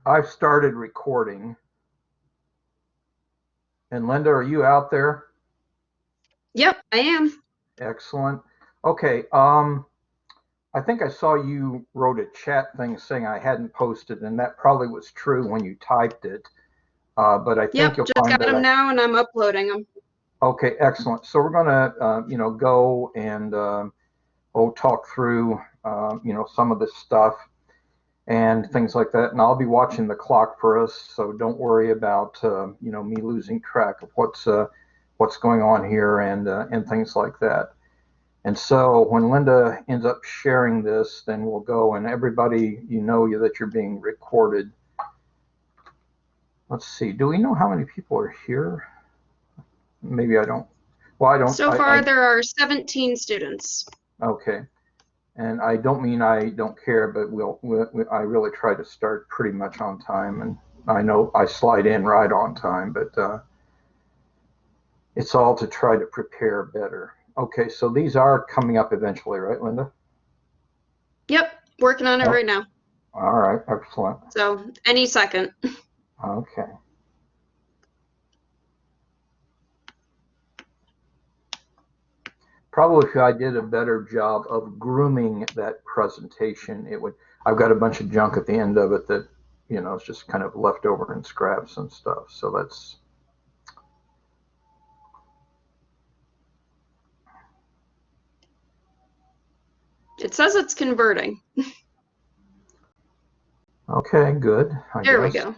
I've started recording. And Linda, are you out there? Yep, I am. Excellent. Okay. I think I saw you wrote a chat thing saying I hadn't posted, and that probably was true when you typed it. But I think Yep, you'll just find got that them now and I'm uploading them. okay, excellent. So we're gonna, go and talk through, some of this stuff and things like that. And I'll be watching the clock for us, so don't worry about, me losing track of what's going on here and things like that. And so when Linda ends up sharing this, then we'll go and everybody, that you're being recorded. Let's see. Do we know how many people are here? Maybe I don't. Well, I don't. So far, there are 17 students. Okay. And I don't mean I don't care, but I really try to start pretty much on time. And I know I slide in right on time, but it's all to try to prepare better. Okay, so these are coming up eventually, right, Linda? Yep, working on it Oh, right now. all right, excellent. So any second. Okay. Probably if I did a better job of grooming that presentation, it would. I've got a bunch of junk at the end of it that, it's just kind of left over and scraps and stuff. So that's. It says it's converting. Okay, good, I There we guess. go.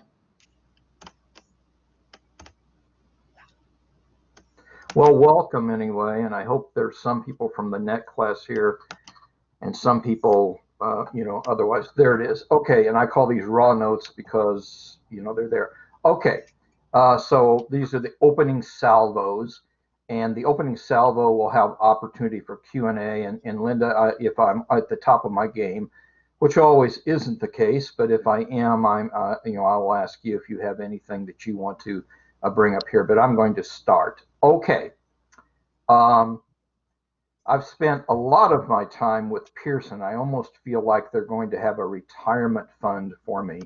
Well, welcome anyway, and I hope there's some people from the net class here and some people, otherwise. There it is. Okay, and I call these raw notes because, they're there. Okay, so these are the opening salvos, and the opening salvo will have opportunity for Q&A, and Linda, if I'm at the top of my game, which always isn't the case, but if I am, I'll ask you if you have anything that you want to bring up here, but I'm going to start. Okay. I've spent a lot of my time with Pearson. I almost feel like they're going to have a retirement fund for me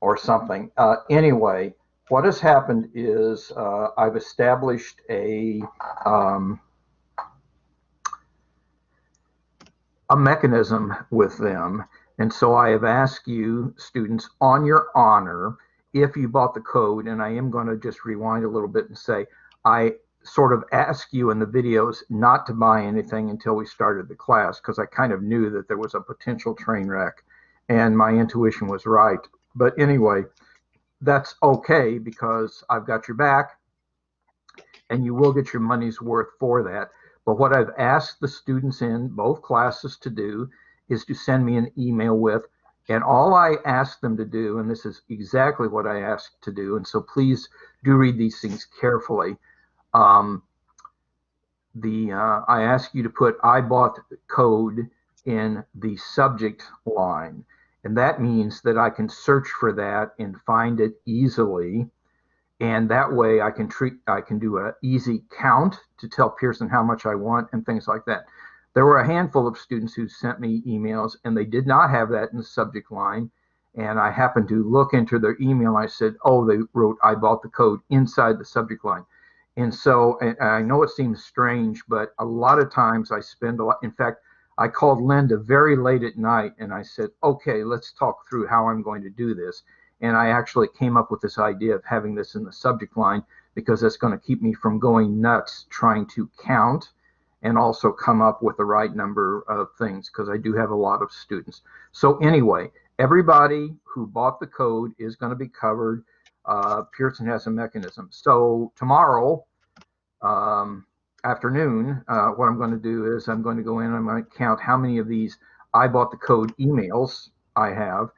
or something. Anyway, what has happened is I've established um, a mechanism with them. And so I have asked you, students, on your honor, if you bought the code, and I am going to just rewind a little bit and say, I sort of ask you in the videos not to buy anything until we started the class, because I kind of knew that there was a potential train wreck, and my intuition was right. But anyway, that's okay because I've got your back, and you will get your money's worth for that. But what I've asked the students in both classes to do is to send me an email with, and all I ask them to do, and this is exactly what I asked to do, and so please do read these things carefully. Um, I ask you to put I bought code in the subject line, and that means that I can search for that and find it easily, and that way I can do an easy count to tell Pearson how much I want and things like that. There were a handful of students who sent me emails and they did not have that in the subject line, and I happened to look into their email and I said, oh, they wrote I bought the code inside the subject line. And so, and I know it seems strange, but a lot of times I spend a lot. In fact, I called Linda very late at night and I said, okay, let's talk through how I'm going to do this. And I actually came up with this idea of having this in the subject line because that's going to keep me from going nuts trying to count and also come up with the right number of things because I do have a lot of students. So anyway, everybody who bought the code is going to be covered. Pearson has a mechanism. So tomorrow afternoon, what I'm going to do is I'm going to go in and I'm going to count how many of these I bought the code emails I have.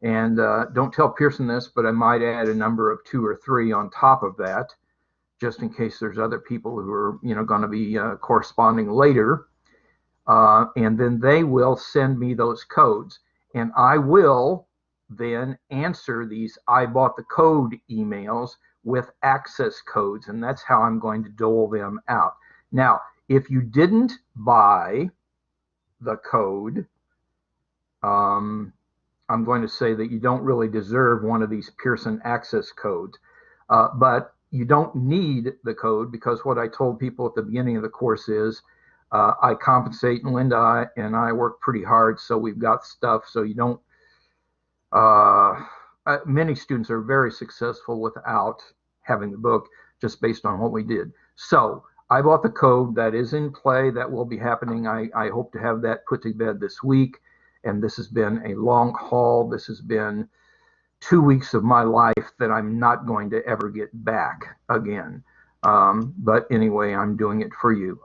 And don't tell Pearson this, but I might add a number of 2 or 3 on top of that, just in case there's other people who are, going to be corresponding later. And then they will send me those codes. And I will then answer these I bought the code emails with access codes. And that's how I'm going to dole them out. Now, if you didn't buy the code, I'm going to say that you don't really deserve one of these Pearson access codes. But you don't need the code, because what I told people at the beginning of the course is I compensate, and Linda and I work pretty hard, so we've got stuff. So you don't, many students are very successful without having the book, just based on what we did. So I bought the code that is in play, that will be happening. I hope to have that put to bed this week. And this has been a long haul. This has been 2 weeks of my life that I'm not going to ever get back again. But anyway, I'm doing it for you.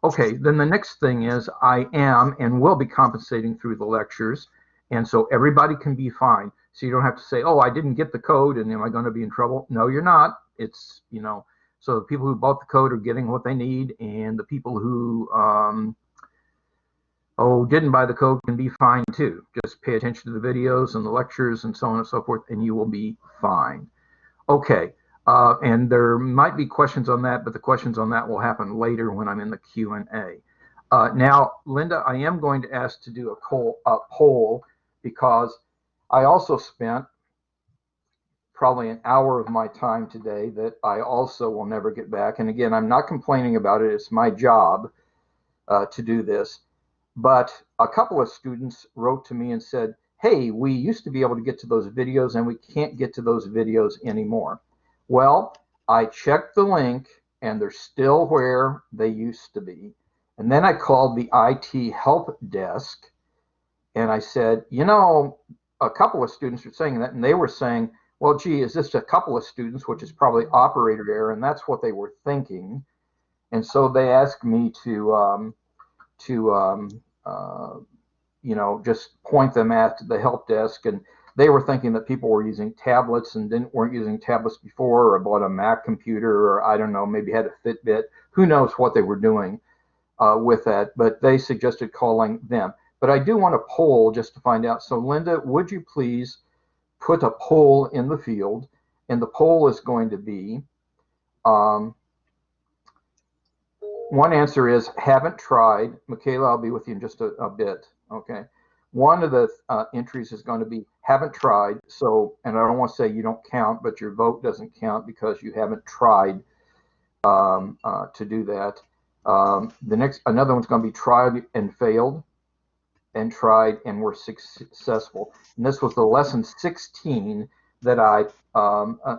Okay, then the next thing is I am and will be compensating through the lectures. And so everybody can be fine. So you don't have to say, oh, I didn't get the code and am I going to be in trouble? No, you're not. It's, you know, so the people who bought the code are getting what they need, and the people who didn't buy the code can be fine too. Just pay attention to the videos and the lectures and so on and so forth, and you will be fine. Okay, and there might be questions on that, but the questions on that will happen later when I'm in the Q&A. Now, Linda, I am going to ask to do a poll, because I also spent probably an hour of my time today that I also will never get back. And again, I'm not complaining about it. It's my job to do this. But a couple of students wrote to me and said, hey, we used to be able to get to those videos and we can't get to those videos anymore. Well, I checked the link and they're still where they used to be. And then I called the IT help desk and I said, you know, a couple of students are saying that, and they were saying, well, gee, is this a couple of students, which is probably operator error, and that's what they were thinking. And so they asked me to you know, just point them at the help desk, and they were thinking that people were using tablets and weren't using tablets before, or bought a Mac computer, or I don't know, maybe had a Fitbit. Who knows what they were doing with that, but they suggested calling them. But I do want a poll just to find out. So Linda, would you please put a poll in the field, and the poll is going to be, one answer is haven't tried. Michaela, I'll be with you in just a bit, okay? One of the entries is going to be haven't tried. So, and I don't want to say you don't count, but your vote doesn't count because you haven't tried to do that. Another one's going to be tried and failed, and tried and were successful. And this was the lesson 16 that I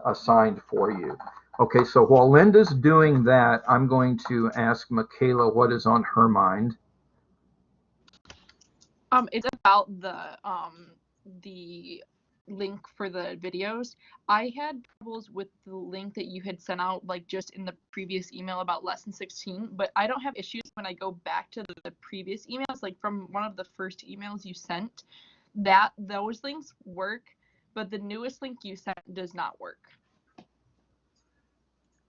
assigned for you. Okay, so while Linda's doing that, I'm going to ask Michaela what is on her mind. It's about the link for the videos. I had troubles with the link that you had sent out, like just in the previous email about lesson 16, but I don't have issues when I go back to the previous emails, like from one of the first emails you sent, that those links work, but the newest link you sent does not work.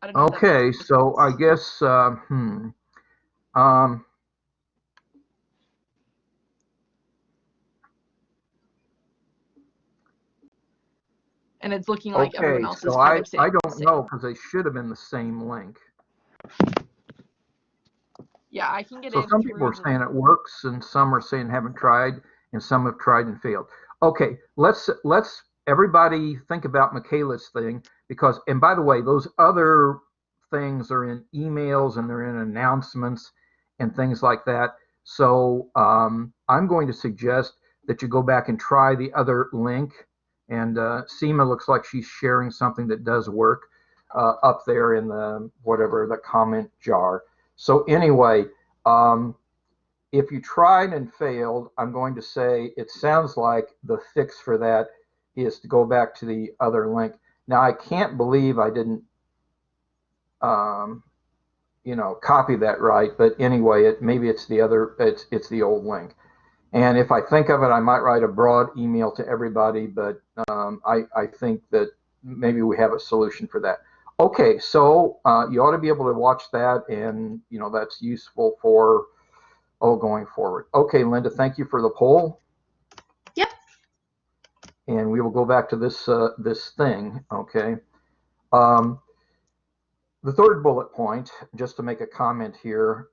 I don't know. Okay, so I guess and it's looking like everyone else is so kind of saying I don't know, because they should have been the same link. Yeah, I can get so in. Some people are saying it works, and some are saying haven't tried, and some have tried and failed. Okay, let's everybody think about Michaela's thing, because, and by the way, those other things are in emails and they're in announcements and things like that. So I'm going to suggest that you go back and try the other link. And Seema looks like she's sharing something that does work up there in the whatever the comment jar. So anyway, if you tried and failed, I'm going to say it sounds like the fix for that is to go back to the other link. Now I can't believe I didn't you know, copy that right, but anyway, maybe it's the other, it's the old link. And if I think of it, I might write a broad email to everybody, but I think that maybe we have a solution for that. Okay, so you ought to be able to watch that, and you know that's useful for going forward. Okay, Linda, thank you for the poll. Yep. And we will go back to this this thing. Okay. The third bullet point, just to make a comment here.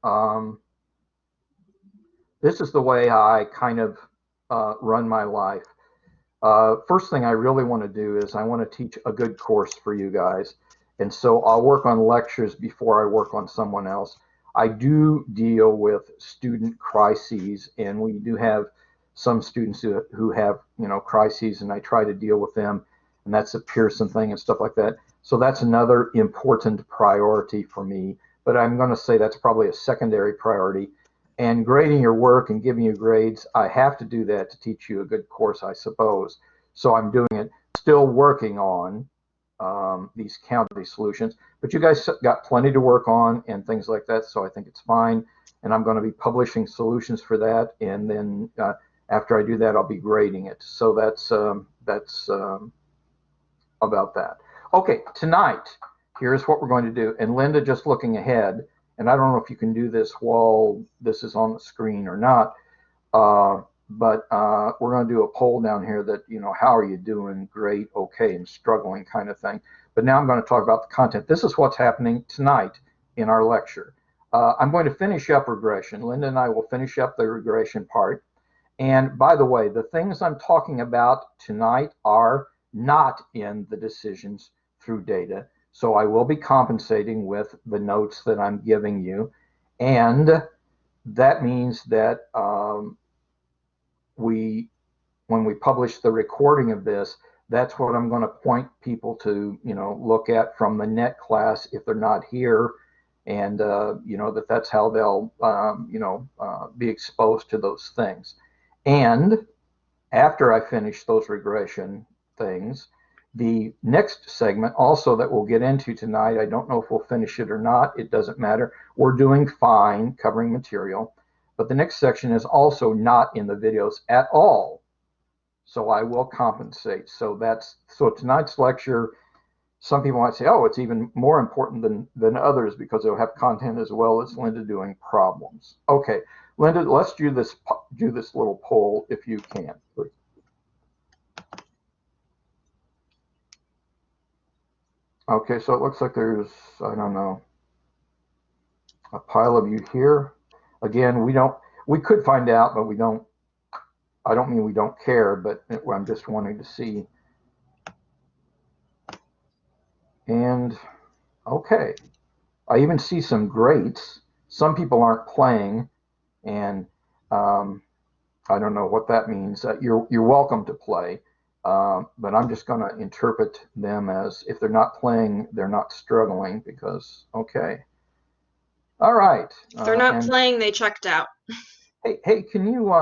This is the way I kind of run my life. First thing I really want to do is I want to teach a good course for you guys. And so I'll work on lectures before I work on someone else. I do deal with student crises, and we do have some students who have, crises, and I try to deal with them. And that's a Pearson thing and stuff like that. So that's another important priority for me. But I'm going to say that's probably a secondary priority. And grading your work and giving you grades, I have to do that to teach you a good course, I suppose. So I'm doing it, still working on these county solutions. But you guys got plenty to work on and things like that, so I think it's fine. And I'm going to be publishing solutions for that. And then after I do that, I'll be grading it. So that's about that. Okay, tonight, here's what we're going to do. And Linda, just looking ahead, and I don't know if you can do this while this is on the screen or not, but we're going to do a poll down here that, how are you doing? Great, okay, and struggling kind of thing. But now I'm going to talk about the content. This is what's happening tonight in our lecture. I'm going to finish up regression. Linda and I will finish up the regression part. And by the way, the things I'm talking about tonight are not in the decisions through data. So I will be compensating with the notes that I'm giving you. And that means that when we publish the recording of this, that's what I'm going to point people to, look at from the net class if they're not here. And, that's how they'll, be exposed to those things. And after I finish those regression things, the next segment also that we'll get into tonight, I don't know if we'll finish it or not. It doesn't matter. We're doing fine covering material. But the next section is also not in the videos at all. So I will compensate. So tonight's lecture, some people might say, oh, it's even more important than others because it'll have content as well as Linda doing problems. Okay, Linda, let's do this little poll if you can, please. Okay, so it looks like there's, I don't know, a pile of you here. Again, we could find out, but we don't. I don't mean we don't care, but I'm just wanting to see. And okay, I even see some greats. Some people aren't playing, and I don't know what that means. You're welcome to play, but I'm just going to interpret them as if they're not playing, they're not struggling because okay. All right. If they're not playing, they checked out. Hey, can you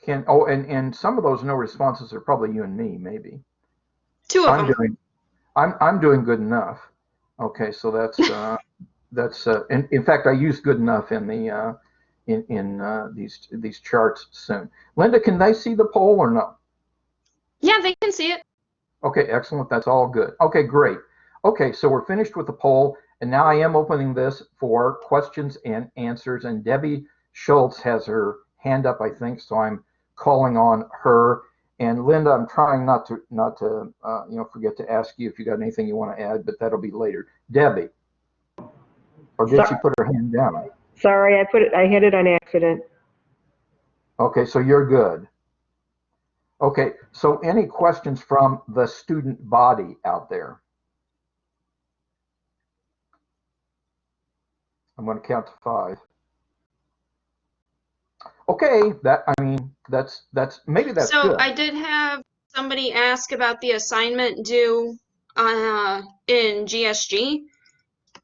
and some of those no responses are probably you and me, maybe. Two of them. I'm doing good enough. Okay, so that's in fact I used good enough in the these charts soon. Linda, can they see the poll or no? Yeah, they can see it. Okay, excellent. That's all good. Okay, great. Okay, so we're finished with the poll, and now I am opening this for questions and answers. And Debbie Schultz has her hand up, I think, so I'm calling on her. And Linda, I'm trying not to forget to ask you if you got anything you want to add, but that'll be later. Debbie, or did she put her hand down? Sorry, I hit it on accident. Okay, so you're good. Okay, so any questions from the student body out there? I'm going to count to 5. Okay, that's maybe that's so good. I did have somebody ask about the assignment due in GSG.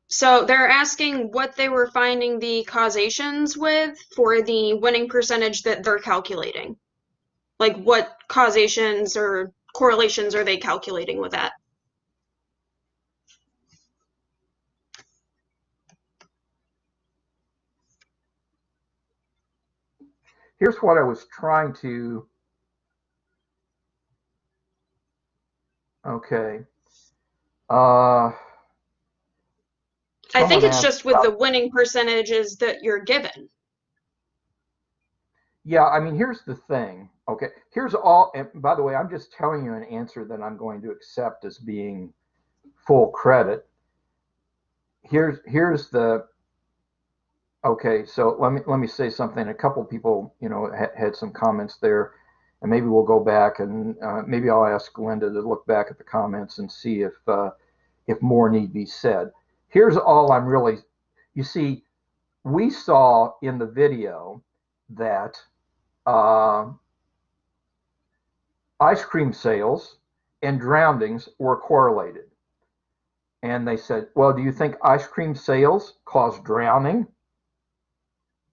So they're asking what they were finding the causations with for the winning percentage that they're calculating. Like what causations or correlations are they calculating with that? Here's what I was trying to, okay. I think it's just with the winning percentages that you're given. Yeah, I mean, here's the thing. Okay, here's all, and by the way, I'm just telling you an answer that I'm going to accept as being full credit. Here's the Okay, so let me say something. A couple people, had some comments there, and maybe we'll go back and maybe I'll ask Linda to look back at the comments and see if more need be said. Here's all I'm really, you see, we saw in the video that ice cream sales and drownings were correlated. And they said, well, do you think ice cream sales cause drowning?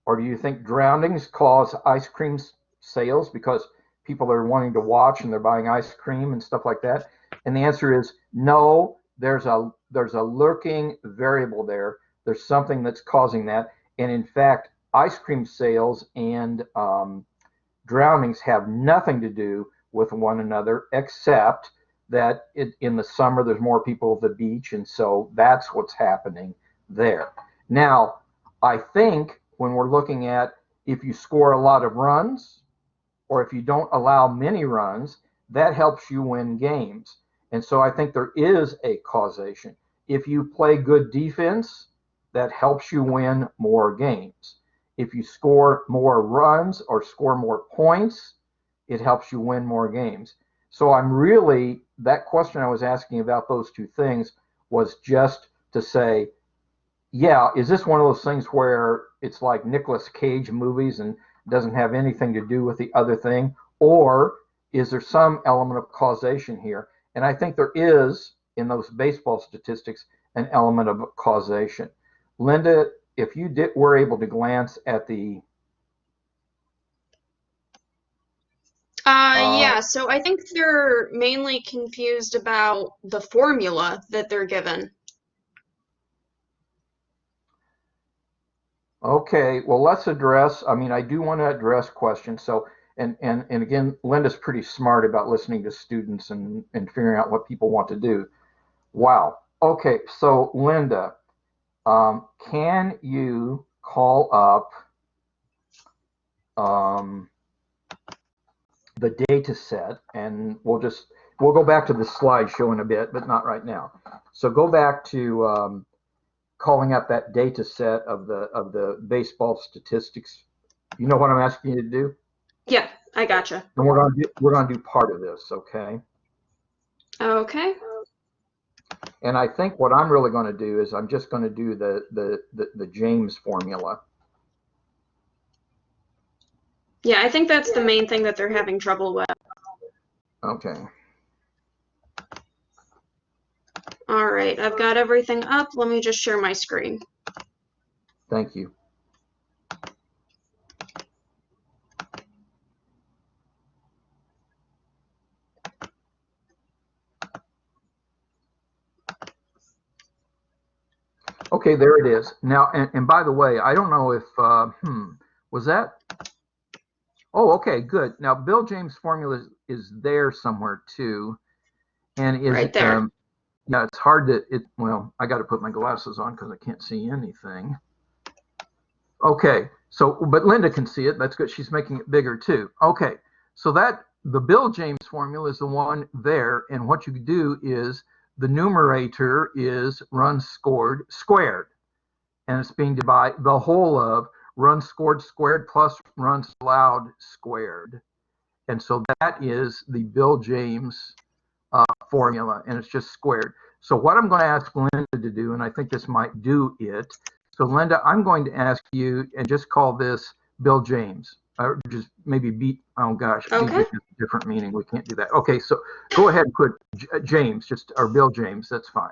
Or do you think drownings cause ice cream sales because people are wanting to watch and they're buying ice cream and stuff like that? And the answer is no, there's a lurking variable there. There's something that's causing that. And in fact, ice cream sales and drownings have nothing to do with one another, except that in the summer there's more people at the beach, and so that's what's happening there. Now, I think when we're looking at if you score a lot of runs or if you don't allow many runs, that helps you win games. And so I think there is a causation. If you play good defense, that helps you win more games. If you score more runs or score more points, it helps you win more games. So I'm really, that question I was asking about those two things was just to say, yeah, is this one of those things where it's like Nicolas Cage movies and doesn't have anything to do with the other thing? Or is there some element of causation here? And I think there is, in those baseball statistics, an element of causation. Linda, if you were able to glance at the yeah, so I think they're mainly confused about the formula that they're given. Okay, well, let's address, I do want to address questions. So, and again, Linda's pretty smart about listening to students and figuring out what people want to do. Wow. Okay, so Linda, can you call up the data set, and we'll go back to the slideshow in a bit, but not right now. So go back to calling up that data set of the baseball statistics. You know what I'm asking you to do? Yeah, I gotcha. And we're gonna do part of this, okay? Okay. And I think what I'm really going to do is I'm just going to do the James formula. Yeah, I think that's the main thing that they're having trouble with. Okay. All right, I've got everything up. Let me just share my screen. Thank you. Okay, there it is. Now, and by the way, I don't know if, was that? Oh, okay, good. Now, Bill James' formula is there somewhere too. And is right there. Yeah, it's hard to, well, I got to put my glasses on because I can't see anything. Okay, so, but Linda can see it. That's good. She's making it bigger too. Okay, so the Bill James formula is the one there. And what you do is the numerator is runs scored squared. And it's being divided the whole of runs scored squared plus runs allowed squared. And so that is the Bill James formula, and it's just squared. So what I'm going to ask Linda to do, and I think this might do it. So Linda, I'm going to ask you, and just call this Bill James. Or just maybe beat, oh gosh, okay. Beat has a different meaning. We can't do that. Okay, so go ahead and put James, or Bill James, that's fine.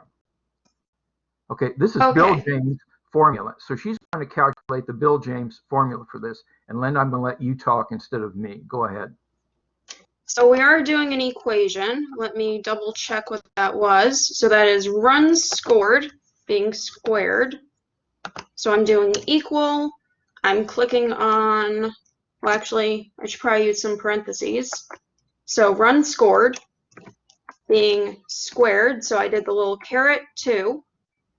Okay, this is okay. Bill James formula. So she's going to calculate the Bill James formula for this. And Linda, I'm going to let you talk instead of me. Go ahead. So we are doing an equation. Let me double check what that was. So that is runs scored being squared. So I'm doing equal. I'm clicking on, well, actually, I should probably use some parentheses. So runs scored being squared. So I did the little caret 2.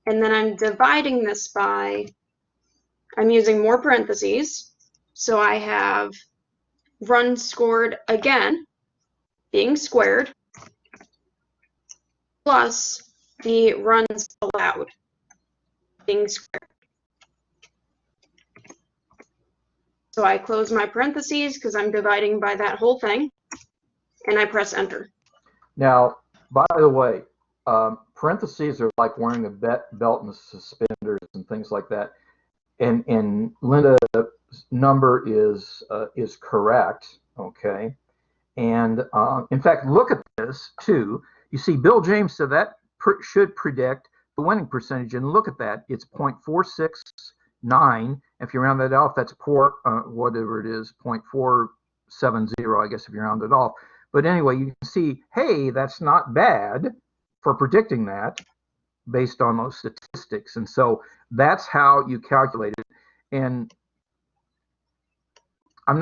And then I'm dividing this by, I'm using more parentheses. So I have runs scored again being squared plus the runs allowed being squared. So I close my parentheses because I'm dividing by that whole thing, and I press enter. Now, by the way, parentheses are like wearing a belt and suspenders and things like that. And Linda's number is correct, okay? And in fact, look at this too. You see, Bill James said that should predict the winning percentage, and look at that. It's 0.469. If you round that off, that's whatever it is, 0.470, I guess, if you round it off. But anyway, you can see, hey, that's not bad for predicting that based on those statistics. And so that's how you calculate it. And I'm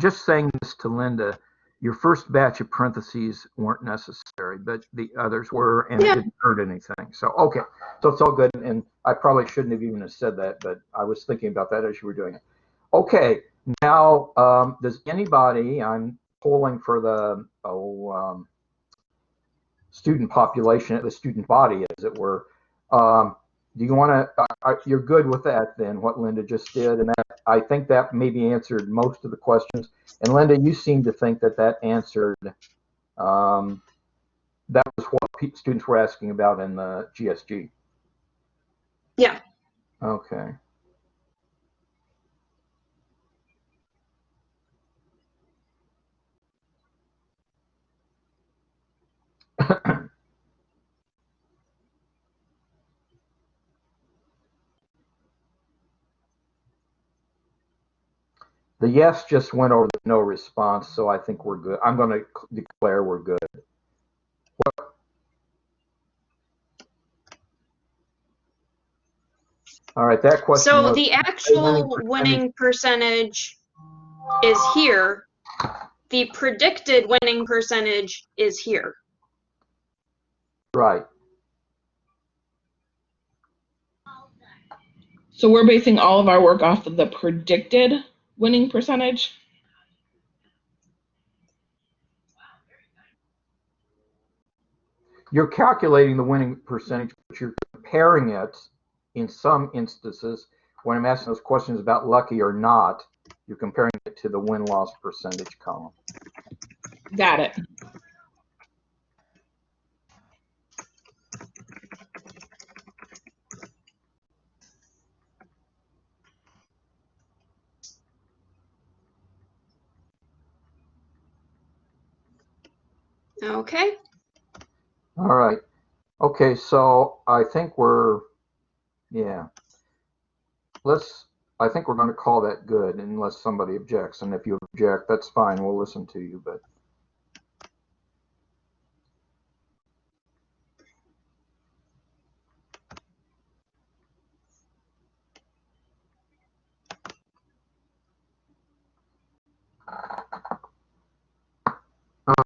just saying this to Linda. Your first batch of parentheses weren't necessary, but the others were, and it didn't hurt anything. So, okay. So it's all good. And I probably shouldn't have even said that, but I was thinking about that as you were doing it. Okay. Now, does anybody, I'm polling for the student population, the student body, as it were. Do you want to, you're good with that then, what Linda just did? And that, I think that maybe answered most of the questions. And Linda, you seem to think that that answered, that was what students were asking about in the GSG. Yeah. Okay. The yes just went over the no response, so I think we're good. I'm going to declare we're good. All right, that question. So the actual winning percentage is here. The predicted winning percentage is here. Right. So we're basing all of our work off of the predicted winning percentage? You're calculating the winning percentage, but you're comparing it in some instances. When I'm asking those questions about lucky or not, you're comparing it to the win-loss percentage column. Got it. Okay. All right. Okay, so I think we're, yeah. I think we're going to call that good unless somebody objects. And if you object, that's fine. We'll listen to you, but.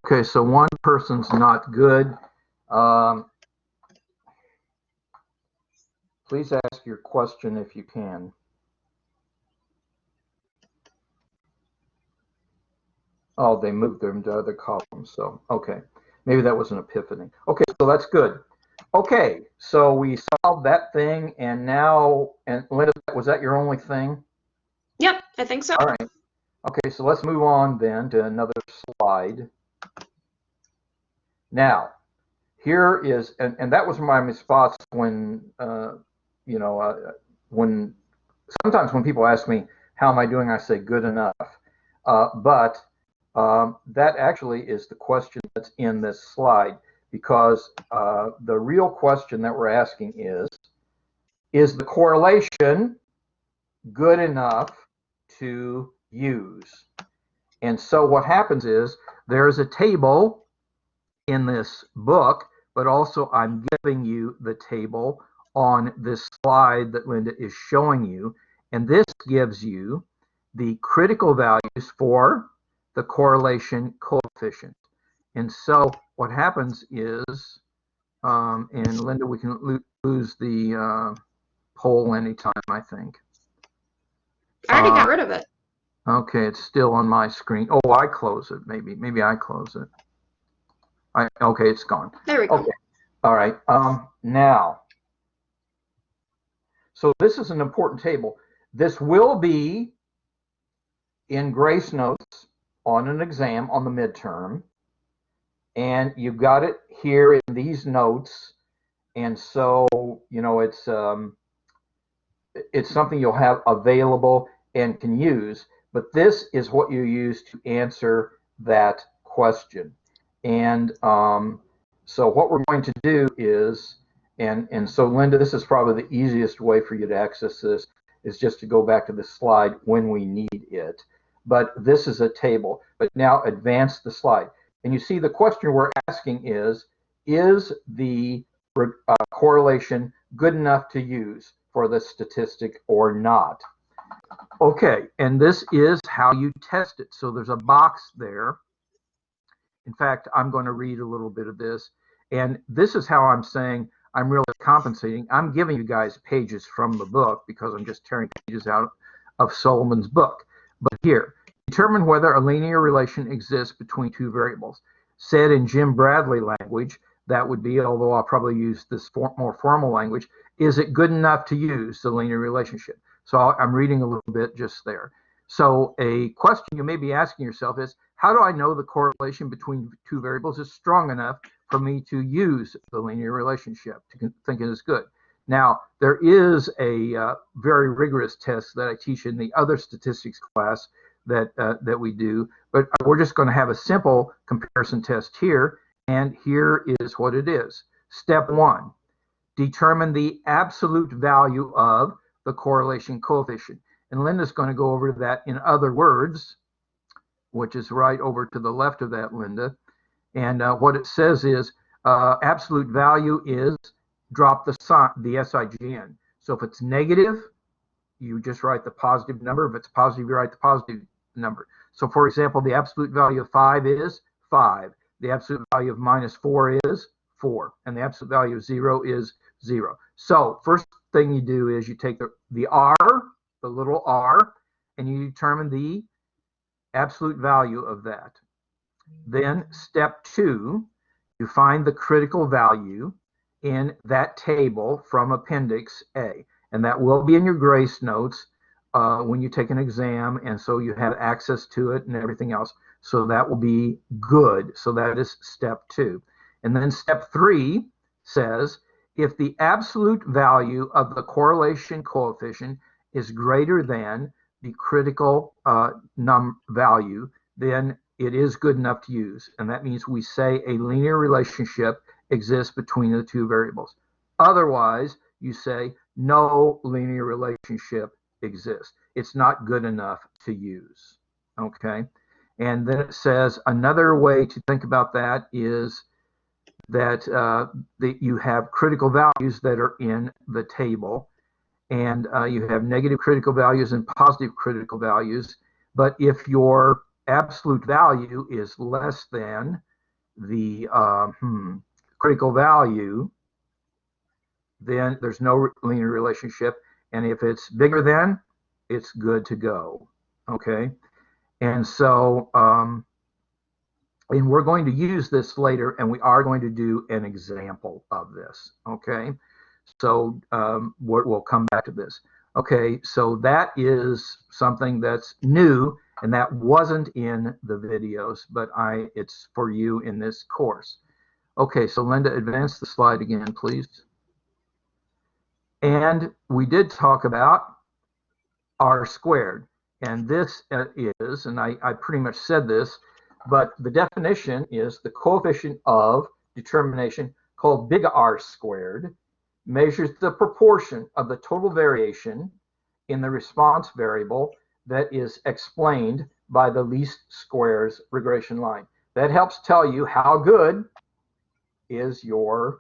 Okay, so one person's not good. Please ask your question if you can. Oh, they moved them to other columns, so okay. Maybe that was an epiphany. Okay, so that's good. Okay, so we solved that thing, and now, and Linda, was that your only thing? Yep, I think so. All right. Okay, so let's move on then to another slide. Now, here is, and that was my response when, when sometimes when people ask me, how am I doing? I say, good enough. But that actually is the question that's in this slide, because the real question that we're asking is the correlation good enough to use? And so what happens is there's a table in this book, but also I'm giving you the table on this slide that Linda is showing you. And this gives you the critical values for the correlation coefficient. And so what happens is, and Linda, we can lose the poll anytime, I think. I already got rid of it. Okay, it's still on my screen. Oh, I close it. Maybe I close it. Okay, it's gone. There we go. Okay. All right. Now, so this is an important table. This will be in grace notes on an exam on the midterm, and you've got it here in these notes, and so it's something you'll have available and can use, but this is what you use to answer that question. And so what we're going to do is, and so Linda, this is probably the easiest way for you to access this, is just to go back to the slide when we need it. But this is a table. But now advance the slide. And you see the question we're asking is the correlation good enough to use for the statistic or not? Okay, and this is how you test it. So there's a box there. In fact, I'm going to read a little bit of this. And this is how I'm saying I'm really compensating. I'm giving you guys pages from the book because I'm just tearing pages out of Solomon's book. But here, determine whether a linear relation exists between two variables. Said in Jim Bradley language, that would be, although I'll probably use this more formal language, is it good enough to use the linear relationship? So I'm reading a little bit just there. So a question you may be asking yourself is, how do I know the correlation between two variables is strong enough for me to use the linear relationship, to think it is good? Now, there is a very rigorous test that I teach in the other statistics class that we do, but we're just going to have a simple comparison test here, and here is what it is. Step 1, determine the absolute value of the correlation coefficient. And Linda's going to go over that in other words, which is right over to the left of that, Linda. And what it says is absolute value is drop the sign, the SIGN. So if it's negative, you just write the positive number. If it's positive, you write the positive number. So for example, the absolute value of 5 is 5. The absolute value of -4 is 4. And the absolute value of 0 is 0. So first thing you do is you take the R, the little r, and you determine the absolute value of that. Then step 2, you find the critical value in that table from Appendix A. And that will be in your grace notes when you take an exam, and so you have access to it and everything else. So that will be good. So that is step 2. And then step 3 says, if the absolute value of the correlation coefficient is greater than the critical value, then it is good enough to use. And that means we say a linear relationship exists between the two variables. Otherwise, you say no linear relationship exists. It's not good enough to use. Okay? And then it says another way to think about that is that you have critical values that are in the table, and you have negative critical values and positive critical values. But if your absolute value is less than the critical value, then there's no linear relationship. And if it's bigger than, it's good to go. Okay? And so, and we're going to use this later, and we are going to do an example of this. Okay? So we'll come back to this. Okay, so that is something that's new, and that wasn't in the videos, but it's for you in this course. Okay, so Linda, advance the slide again, please. And we did talk about R squared, and this is, and I pretty much said this, but the definition is the coefficient of determination called big R squared measures the proportion of the total variation in the response variable that is explained by the least squares regression line. That helps tell you how good is your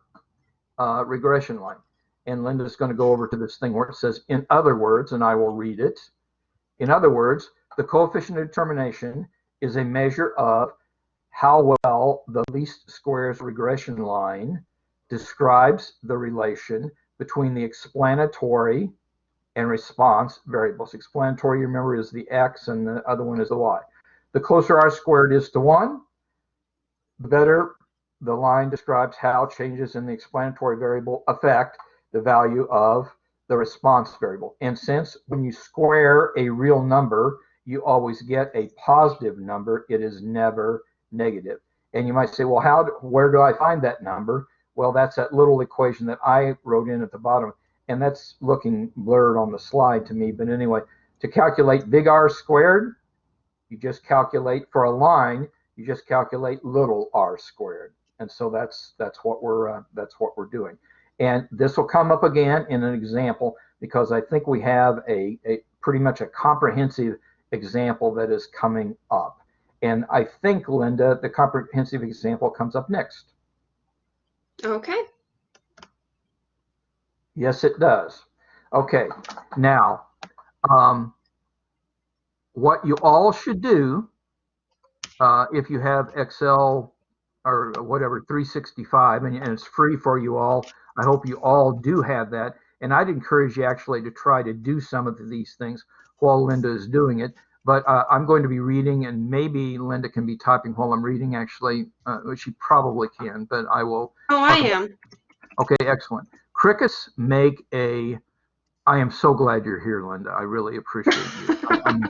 regression line. And Linda's going to go over to this thing where it says, in other words, and I will read it. In other words, the coefficient of determination is a measure of how well the least squares regression line describes the relation between the explanatory and response variables. Explanatory, you remember, is the x, and the other one is the y. The closer R squared is to 1, the better the line describes how changes in the explanatory variable affect the value of the response variable. And since when you square a real number, you always get a positive number. It is never negative. And you might say, well, where do I find that number? Well, that's that little equation that I wrote in at the bottom, and that's looking blurred on the slide to me. But anyway, to calculate big R squared, you just calculate for a line, you just calculate little r squared. And so that's what we're doing. And this will come up again in an example, because I think we have a pretty much a comprehensive example that is coming up. And I think, Linda, the comprehensive example comes up next. Okay. Yes, it does. Okay, now, what you all should do, if you have Excel or whatever, 365, and it's free for you all, I hope you all do have that. And I'd encourage you actually to try to do some of these things while Linda is doing it. But I'm going to be reading, and maybe Linda can be typing while I'm reading, actually. She probably can, but I will. Oh, I am. Okay, excellent. Crickets make a, I am so glad you're here, Linda. I really appreciate you.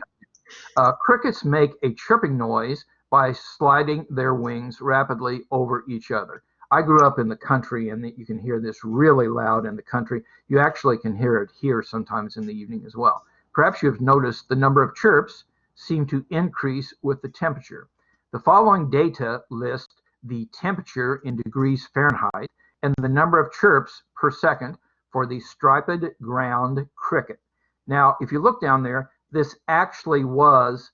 Crickets make a chirping noise by sliding their wings rapidly over each other. I grew up in the country, and you can hear this really loud in the country. You actually can hear it here sometimes in the evening as well. Perhaps you have noticed the number of chirps seem to increase with the temperature. The following data list the temperature in degrees Fahrenheit and the number of chirps per second for the striped ground cricket. Now, if you look down there, this actually was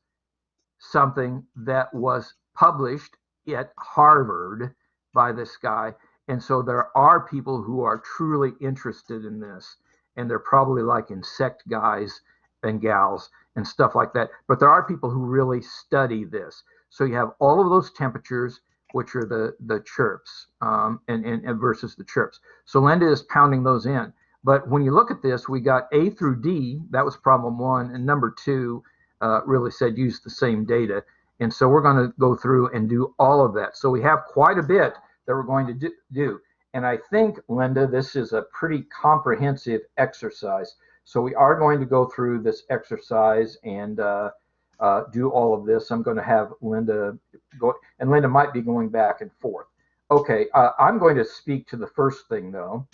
something that was published at Harvard by this guy. And so there are people who are truly interested in this, and they're probably like insect guys and gals and stuff like that. But there are people who really study this. So you have all of those temperatures, which are the chirps, and versus the chirps. So Linda is pounding those in. But when you look at this, we got A through D, that was problem 1, and number 2 really said use the same data. And so we're going to go through and do all of that. So we have quite a bit that we're going to do. And I think, Linda, this is a pretty comprehensive exercise. So we are going to go through this exercise and do all of this. I'm going to have Linda go, and Linda might be going back and forth. Okay, I'm going to speak to the first thing, though.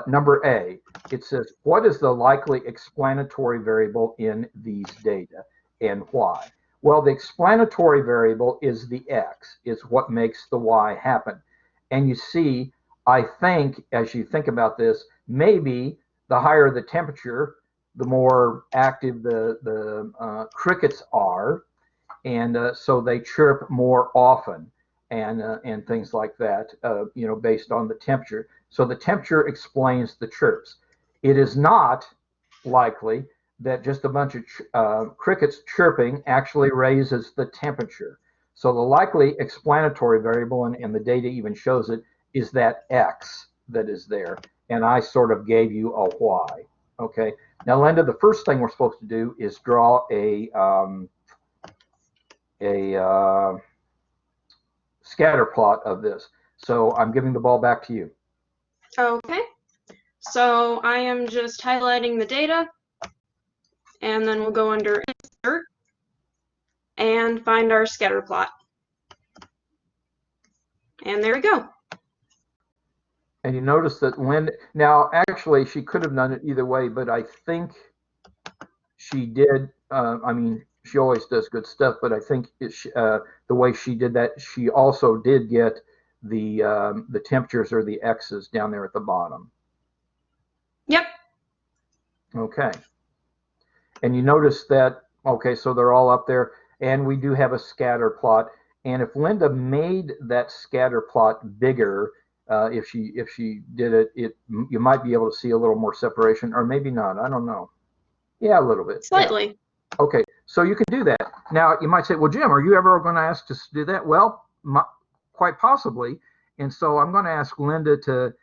Number A, it says, what is the likely explanatory variable in these data and why? Well, the explanatory variable is the X. It's what makes the Y happen. And you see, I think, as you think about this, maybe the higher the temperature, the more active the crickets are, and so they chirp more often, and things like that, based on the temperature. So the temperature explains the chirps. It is not likely that just a bunch of crickets chirping actually raises the temperature. So the likely explanatory variable, and the data even shows it, is that X that is there. And I sort of gave you a Y. Okay. Now, Linda, the first thing we're supposed to do is draw a scatter plot of this. So I'm giving the ball back to you. Okay. So I am just highlighting the data, and then we'll go under Insert and find our scatter plot. And there we go. And you notice that Linda, now actually she could have done it either way, but I think she did. I mean, she always does good stuff, but I think the way she did that, she also did get the temperatures or the X's down there at the bottom. Yep. Okay. And you notice that, okay, so they're all up there, and we do have a scatter plot. And if Linda made that scatter plot bigger, if she did it, you might be able to see a little more separation, or maybe not. I don't know. Yeah, a little bit. Slightly. Yeah. Okay, so you can do that. Now, you might say, well, Jim, are you ever going to ask us to do that? Well, quite possibly. And so I'm going to ask Linda to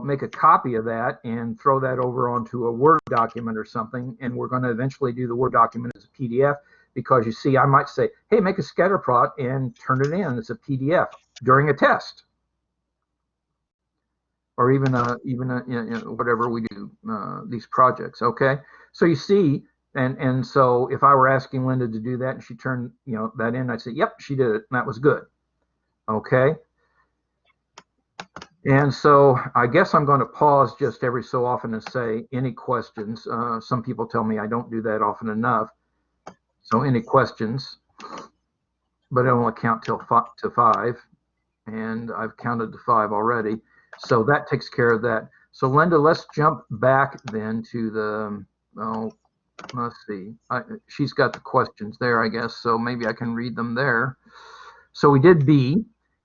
make a copy of that and throw that over onto a Word document or something. And we're going to eventually do the Word document as a PDF, because you see, I might say, hey, make a scatter plot and turn it in as a PDF during a test. Or even whatever we do, these projects, okay? So you see, And so if I were asking Linda to do that and she turned, that in, I'd say, yep, she did it. And that was good. Okay. And so I guess I'm going to pause just every so often and say, any questions? Some people tell me I don't do that often enough. So any questions? But I only count to 5. And I've counted to 5 already. So that takes care of that. So Linda, let's jump back then to the, let's see. She's got the questions there, I guess. So maybe I can read them there. So we did B.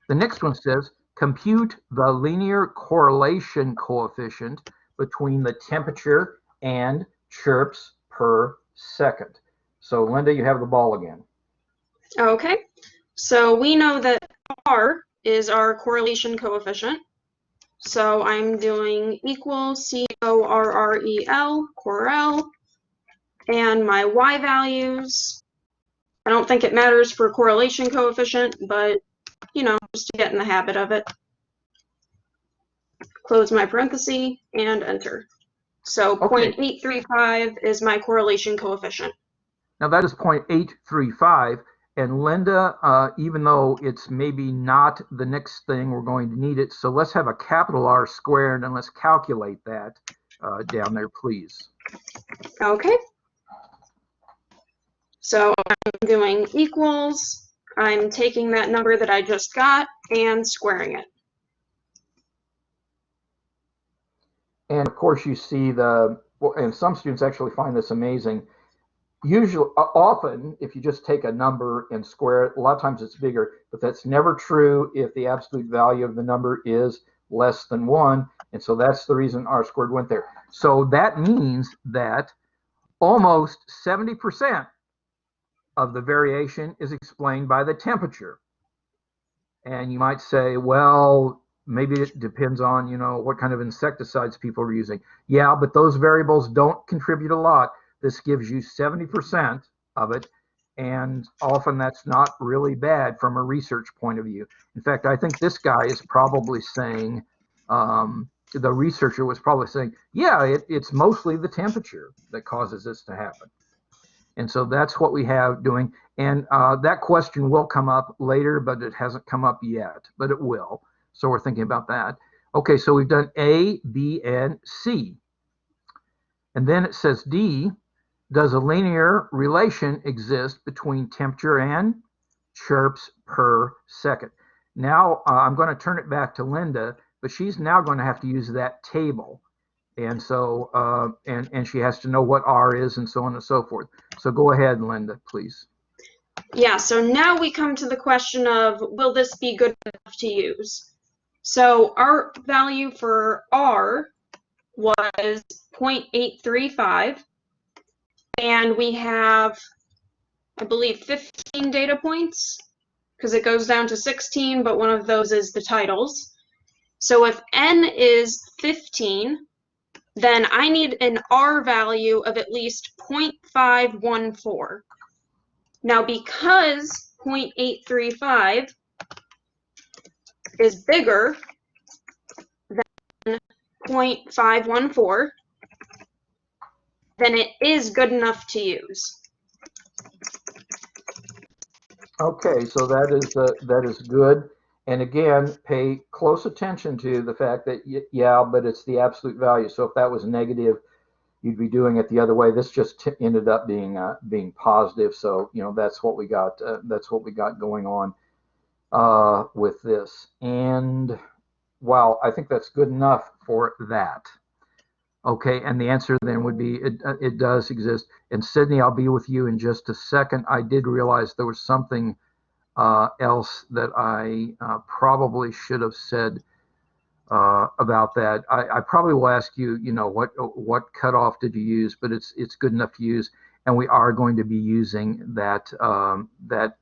The next one says, compute the linear correlation coefficient between the temperature and chirps per second. So Linda, you have the ball again. Okay, so we know that R is our correlation coefficient. So I'm doing equals CORREL, correl, and my Y values. I don't think it matters for correlation coefficient, but just to get in the habit of it. Close my parenthesis and enter. So Okay. 0.835 is my correlation coefficient. Now that is 0.835. And Linda, even though it's maybe not the next thing we're going to need it, so let's have a capital R squared and let's calculate that down there, please. Okay. So I'm doing equals. I'm taking that number that I just got and squaring it. And of course you see and some students actually find this amazing. Usually, often, if you just take a number and square it, a lot of times it's bigger, but that's never true if the absolute value of the number is less than 1. And so that's the reason R squared went there. So that means that almost 70% of the variation is explained by the temperature. And you might say, well, maybe it depends on, what kind of insecticides people are using. Yeah, but those variables don't contribute a lot. This gives you 70% of it, and often that's not really bad from a research point of view. In fact, I think this guy is probably saying, the researcher was probably saying, yeah, it's mostly the temperature that causes this to happen. And so that's what we have doing. And that question will come up later, but it hasn't come up yet, but it will. So we're thinking about that. Okay, so we've done A, B, and C. And then it says D, does a linear relation exist between temperature and chirps per second? Now I'm going to turn it back to Linda, but she's now going to have to use that table. And so, and she has to know what R is and so on and so forth. So go ahead, Linda, please. Yeah, so now we come to the question of, will this be good enough to use? So our value for R was 0.835. And we have, I believe, 15 data points, because it goes down to 16, but one of those is the titles. So if n is 15, then I need an R value of at least 0.514. Now, because 0.835 is bigger than 0.514, then it is good enough to use. Okay, so that is good. And again, pay close attention to the fact that, yeah, but it's the absolute value. So if that was negative, you'd be doing it the other way. This just ended up being positive. So, that's what we got. That's what we got going on with this. And wow, I think that's good enough for that. Okay, and the answer then would be it does exist. And Sydney, I'll be with you in just a second. I did realize there was something else that I probably should have said about that. I probably will ask you, what cutoff did you use? But it's good enough to use, and we are going to be using that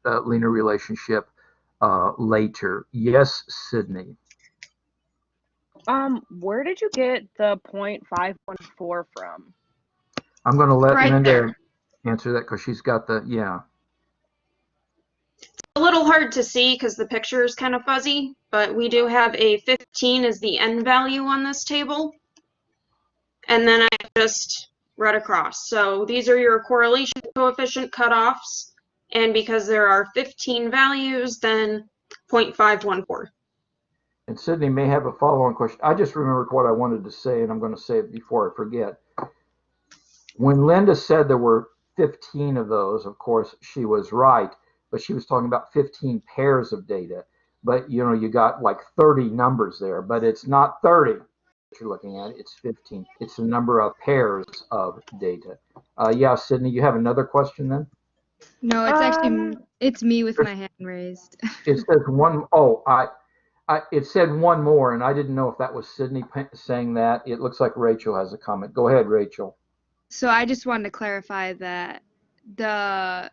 linear relationship later. Yes, Sydney. Where did you get the 0.514 from? I'm going to let Right Linda there. answer that because she's got the, yeah. A little hard to see because the picture is kind of fuzzy, but we do have a 15 as the n value on this table. And then I just right across. So these are your correlation coefficient cutoffs. And because there are 15 values, then 0.514. And Sydney may have a follow-on question. I just remembered what I wanted to say, and I'm going to say it before I forget. When Linda said there were 15 of those, of course, she was right, but she was talking about 15 pairs of data. But, you know, you got like 30 numbers there, but it's not 30 that you're looking at, it's 15. It's the number of pairs of data. Yeah, Sydney, you have another question then? No, it's actually, it's me with my hand raised. It says one, oh, it said one more, and I didn't know if that was Sydney saying that. It looks like Rachel has a comment. Go ahead, Rachel. So I just wanted to clarify that the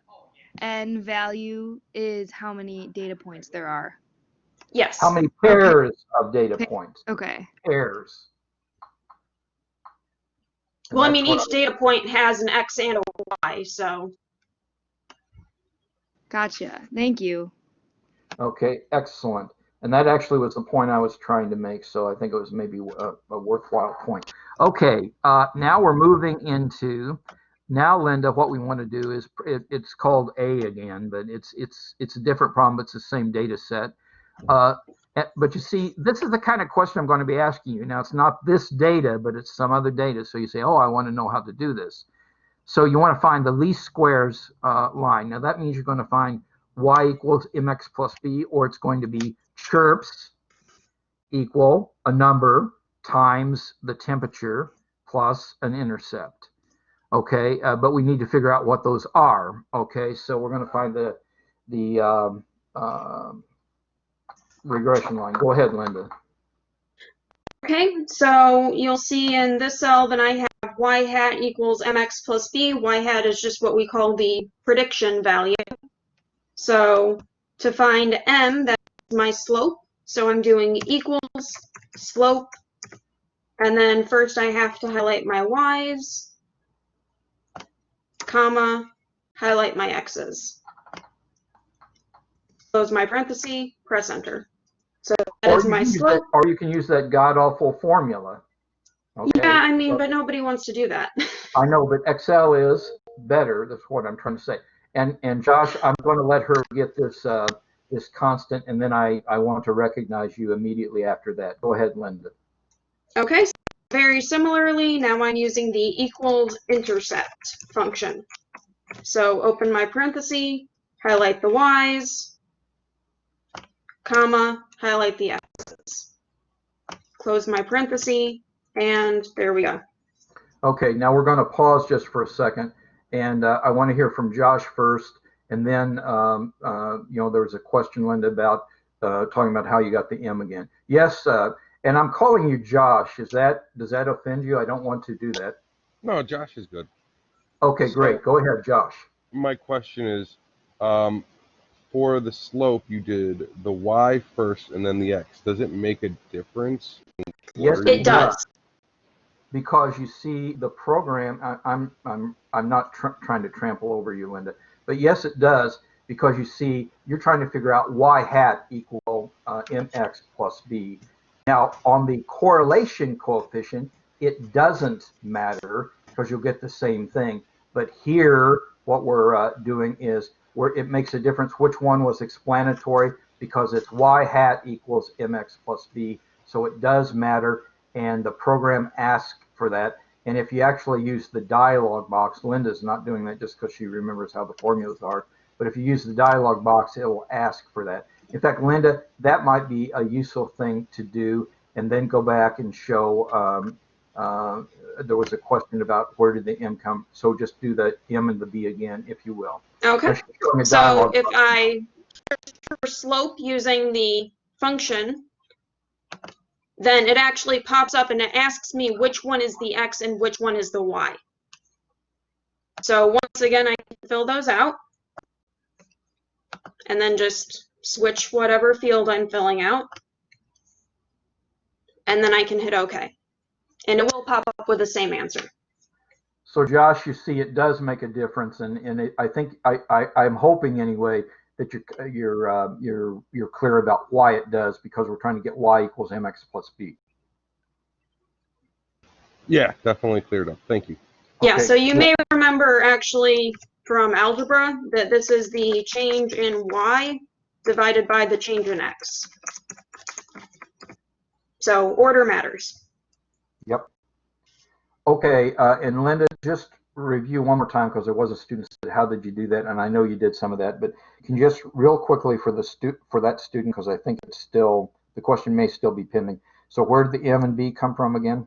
n value is how many data points there are. Yes. How many pairs of data points? Okay. Pairs. And Well, I that's mean, what each data point has an X and a Y, so. Gotcha. Thank you. Okay, excellent. And that actually was the point I was trying to make, so I think it was maybe a worthwhile point. Okay, now we're moving into, now Linda, what we want to do is, it's called A again, but it's a different problem, but it's the same data set. But you see, this is the kind of question I'm going to be asking you. Now, it's not this data, but it's some other data. So you say, oh, I want to know how to do this. So you want to find the least squares line. Now, that means you're going to find y equals mx plus b, or it's going to be chirps equal a number times the temperature plus an intercept. Okay, but we need to figure out what those are. Okay, so we're going to find the regression line. Go ahead, Linda. Okay, so you'll see in this cell that I have y hat equals mx plus b. Y hat is just what we call the prediction value. So to find m, that's my slope. So I'm doing equals slope. And then first I have to highlight my y's, comma, highlight my x's. Close my parenthesis, press enter. So that is my slope. Or you can use that god-awful formula. Okay? Yeah, I mean, but nobody wants to do that. I know, but Excel is better. That's what I'm trying to say. And Josh, I'm going to let her get this this constant, and then I want to recognize you immediately after that. Go ahead, Linda. Okay, so very similarly, now I'm using the equals intercept function. So open my parenthesis, highlight the y's, comma, highlight the x's. Close my parenthesis, and there we go. Okay, now we're going to pause just for a second, and I want to hear from Josh first, and then you know, there was a question, Linda, about talking about how you got the M again. Yes, and I'm calling you Josh. Does that offend you? I don't want to do that. No, Josh is good. Okay, great. Go ahead, Josh. My question is, for the slope, you did the y first and then the x. Does it make a difference? Yes, It does. Because you see the program. I'm not trying to trample over you, Linda, but yes, it does, because you see you're trying to figure out y hat equal mx plus b. Now on the correlation coefficient, it doesn't matter because you'll get the same thing. But here, what we're doing is it makes a difference which one was explanatory, because it's y hat equals mx plus b. So it does matter, and the program asks for that. And if you actually use the dialog box, Linda's not doing that just because she remembers how the formulas are, but if you use the dialog box, it will ask for that. In fact, Linda, that might be a useful thing to do, and then go back and show there was a question about where did the M come. So just do the M and the B again, if you will. Okay. So if I search for slope using the function, then it actually pops up and it asks me which one is the X and which one is the Y. So once again, I can fill those out and then just switch whatever field I'm filling out. And then I can hit OK. And it will pop up with the same answer. So Josh, you see, it does make a difference, and I think I'm hoping anyway that you're clear about why it does, because we're trying to get y equals mx plus b. Yeah, definitely cleared up. Thank you. Yeah, Okay. so you may remember actually from algebra that this is the change in y divided by the change in x. So order matters. Yep. Okay, and Linda, just review one more time because there was a student that said, how did you do that? And I know you did some of that, but can you just real quickly for that student, because I think it's still, the question may still be pending. So where did the M and B come from again?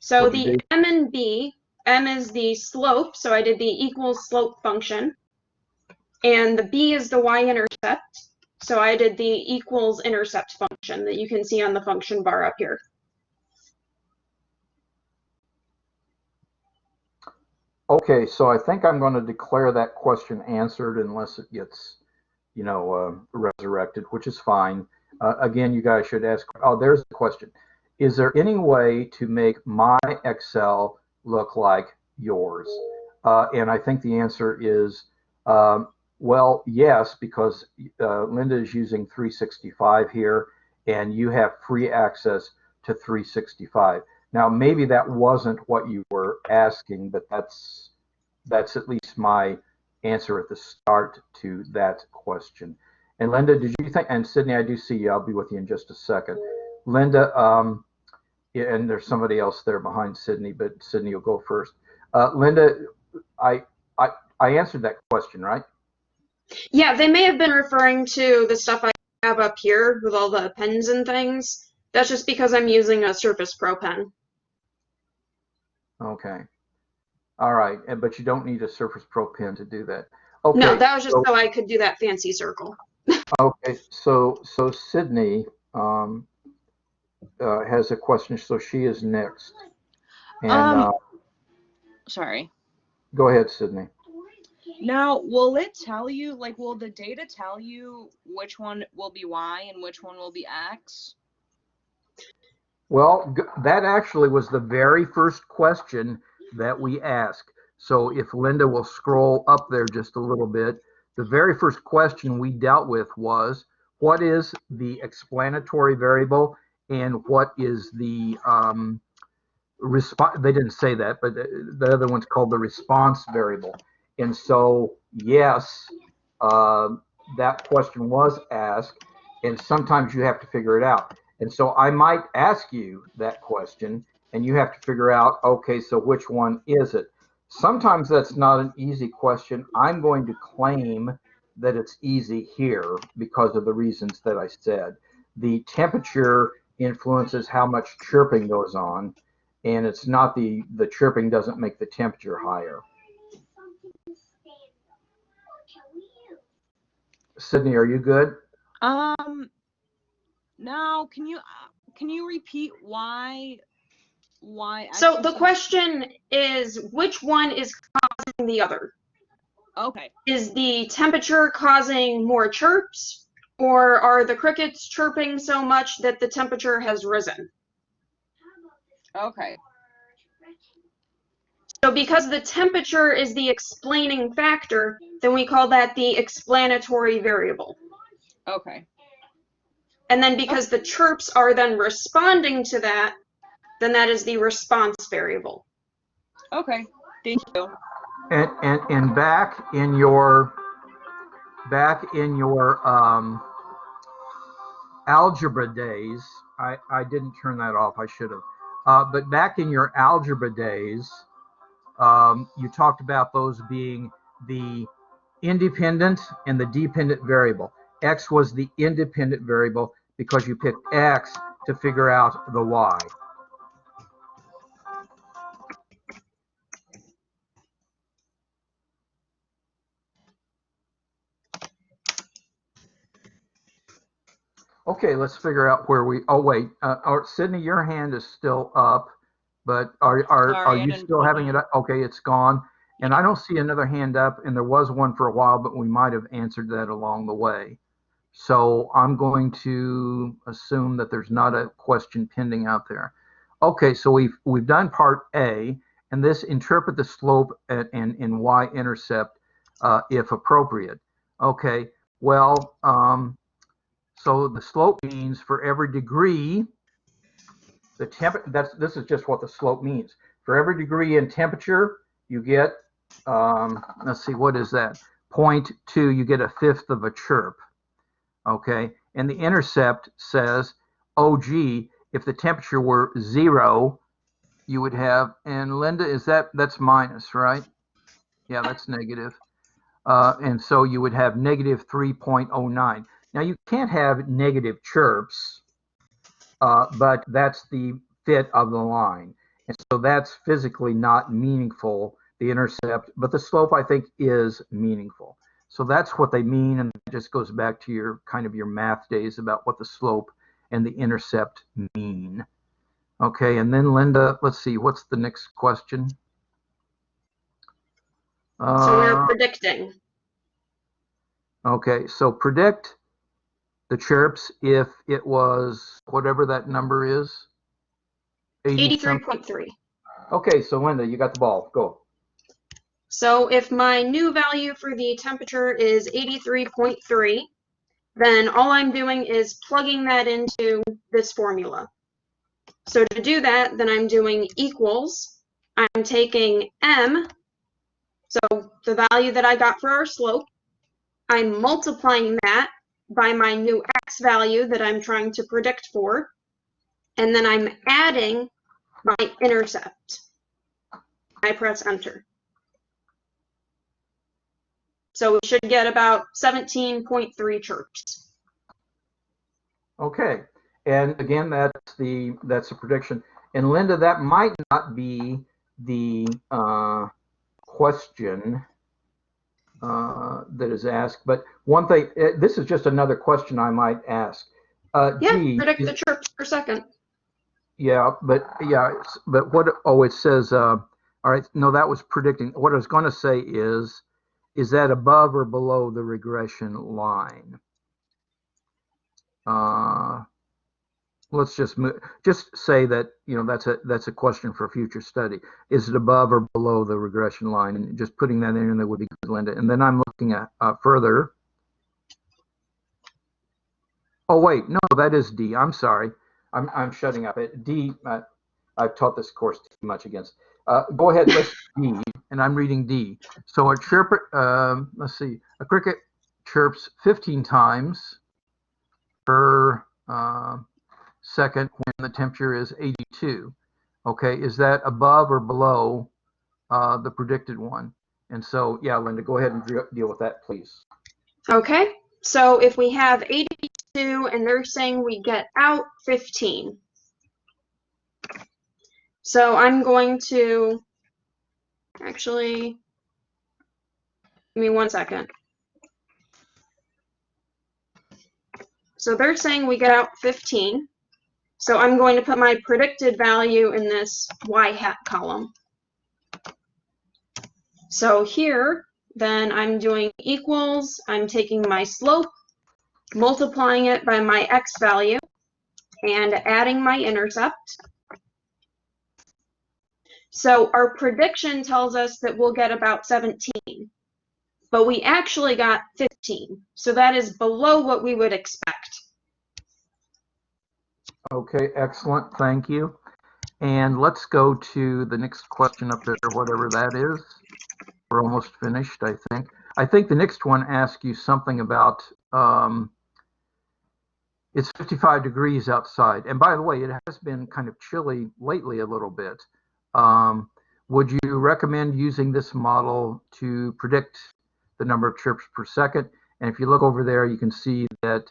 So the M and B, M is the slope, so I did the equals slope function. And the B is the y-intercept, so I did the equals intercept function that you can see on the function bar up here. Okay, so I think I'm going to declare that question answered unless it gets, resurrected, which is fine. Again, you guys should ask, oh, there's the question. Is there any way to make my Excel look like yours? And I think the answer is, well, yes, because Linda is using 365 here, and you have free access to 365. Now, maybe that wasn't what you were asking, but that's at least my answer at the start to that question. And Linda, did you think, and Sydney, I do see you, I'll be with you in just a second. Linda, and there's somebody else there behind Sydney, but Sydney will go first. Linda, I answered that question, right? Yeah, they may have been referring to the stuff I have up here with all the pens and things. That's just because I'm using a Surface Pro pen. Okay. All right, but you don't need a Surface Pro pen to do that. Okay. No, that was just so I could do that fancy circle. Okay, so Sydney has a question, so she is next. And sorry. Go ahead, Sydney. Now, will it tell you, like, will the data tell you which one will be Y and which one will be X? Well, that actually was the very first question that we asked. So if Linda will scroll up there just a little bit, the very first question we dealt with was, what is the explanatory variable and what is the response? They didn't say that, but the other one's called the response variable. And so, yes, that question was asked, and sometimes you have to figure it out. And so I might ask you that question, and you have to figure out, okay, so which one is it? Sometimes that's not an easy question. I'm going to claim that it's easy here because of the reasons that I said. The temperature influences how much chirping goes on, and it's not the chirping doesn't make the temperature higher. Sydney, are you good? Now, can you repeat why? So the question is, which one is causing the other? Okay. Is the temperature causing more chirps, or are the crickets chirping so much that the temperature has risen? Okay. So because the temperature is the explaining factor, then we call that the explanatory variable. Okay. And then because the chirps are then responding to that, then that is the response variable. Okay. Thank you. And back in your algebra days, I didn't turn that off. I should have. But back in your algebra days, you talked about those being the independent and the dependent variable. X was the independent variable because you picked X to figure out the Y. Okay, let's figure out where we. Oh wait, Sydney, your hand is still up, but are you still having it up? Okay, it's gone, and I don't see another hand up. And there was one for a while, but we might have answered that along the way. So I'm going to assume that there's not a question pending out there. Okay, so we've done part A, and this interpret the slope and y-intercept if appropriate. Okay, well. So the slope means for every degree, this is just what the slope means. For every degree in temperature, you get, let's see, what is that? 0.2, you get a fifth of a chirp. Okay, and the intercept says, oh, gee, if the temperature were 0, you would have, and Linda, that's minus, right? Yeah, that's negative. And so you would have negative 3.09. Now, you can't have negative chirps, but that's the fit of the line. And so that's physically not meaningful, the intercept, but the slope, I think, is meaningful. So that's what they mean, and it just goes back to your kind of your math days about what the slope and the intercept mean. Okay, and then Linda, let's see, what's the next question? So we're predicting. Okay, so predict the chirps if it was whatever that number is. 83.3. Okay, so Linda, you got the ball. Go. So if my new value for the temperature is 83.3, then all I'm doing is plugging that into this formula. So to do that, then I'm doing equals. I'm taking m, so the value that I got for our slope. I'm multiplying that by my new x value that I'm trying to predict for. And then I'm adding my intercept. I press enter. So we should get about 17.3 chirps. Okay, and again, that's a prediction. And Linda, that might not be the question that is asked, but one thing, this is just another question I might ask. Predict the chirps per second. Yeah, but what? Oh, it says. All right, no, that was predicting. What I was going to say is that above or below the regression line? Let's just say that, you know, that's a question for future study. Is it above or below the regression line? And just putting that in there would be good, Linda. And then I'm looking at further. Oh wait, no, that is D. I'm sorry. I'm shutting up. D. I've taught this course too much against. Go ahead, let's D, and I'm reading D. So a chirp, let's see, a cricket chirps 15 times per second when the temperature is 82. Okay, is that above or below the predicted one? And so, yeah, Linda, go ahead and deal with that, please. Okay, so if we have 82 and they're saying we get out 15. So I'm going to, actually, give me 1 second. So they're saying we get out 15. So I'm going to put my predicted value in this y hat column. So here, then I'm doing equals, I'm taking my slope, multiplying it by my x value, and adding my intercept. So our prediction tells us that we'll get about 17, but we actually got 15. So that is below what we would expect. Okay, excellent, thank you. And let's go to the next question up there, whatever that is. We're almost finished, I think. I think the next one asks you something about, it's 55 degrees outside. And by the way, it has been kind of chilly lately a little bit. Would you recommend using this model to predict the number of chirps per second? And if you look over there, you can see that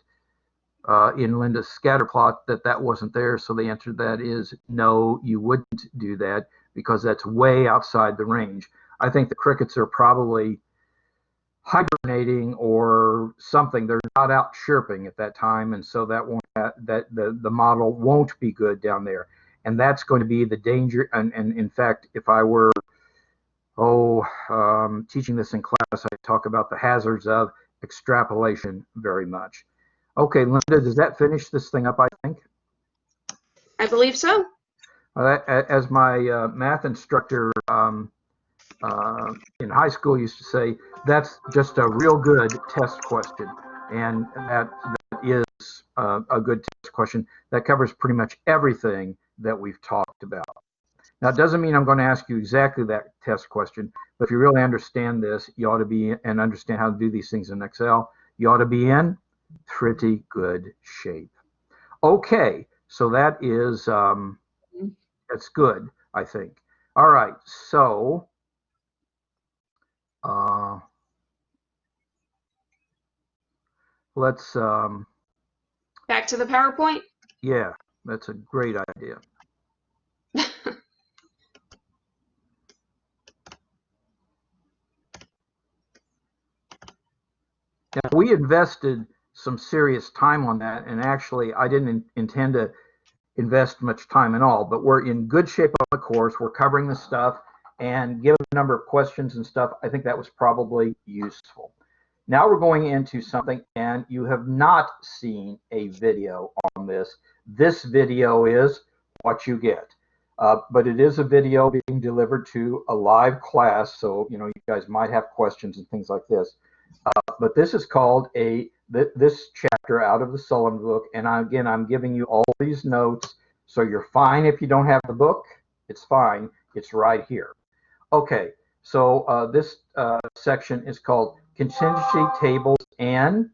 in Linda's scatter plot that wasn't there. So the answer to that is no, you wouldn't do that because that's way outside the range. I think the crickets are probably hibernating or something. They're not out chirping at that time, and so that won't the model won't be good down there. And that's going to be the danger. And in fact, if I were teaching this in class, I talk about the hazards of extrapolation very much. Okay, Linda, does that finish this thing up, I think? I believe so. As my math instructor in high school used to say, that's just a real good test question. And that is a good test question that covers pretty much everything that we've talked about. Now, it doesn't mean I'm going to ask you exactly that test question, but if you really understand this, you ought to be, and understand how to do these things in Excel, you ought to be in pretty good shape. Okay, so that is, that's good, I think. All right, so let's, Back to the PowerPoint. yeah, that's a great idea. Now, we invested some serious time on that, and actually I didn't intend to invest much time at all, but we're in good shape on the course. We're covering the stuff, and given the number of questions and stuff, I think that was probably useful. Now we're going into something, and you have not seen a video on this. This video is what you get. But it is a video being delivered to a live class, so you guys might have questions and things like this. But this is called this chapter out of the Sullivan book, and again, I'm giving you all these notes, so you're fine if you don't have the book. It's fine. It's right here. Okay, so this section is called Contingency Tables and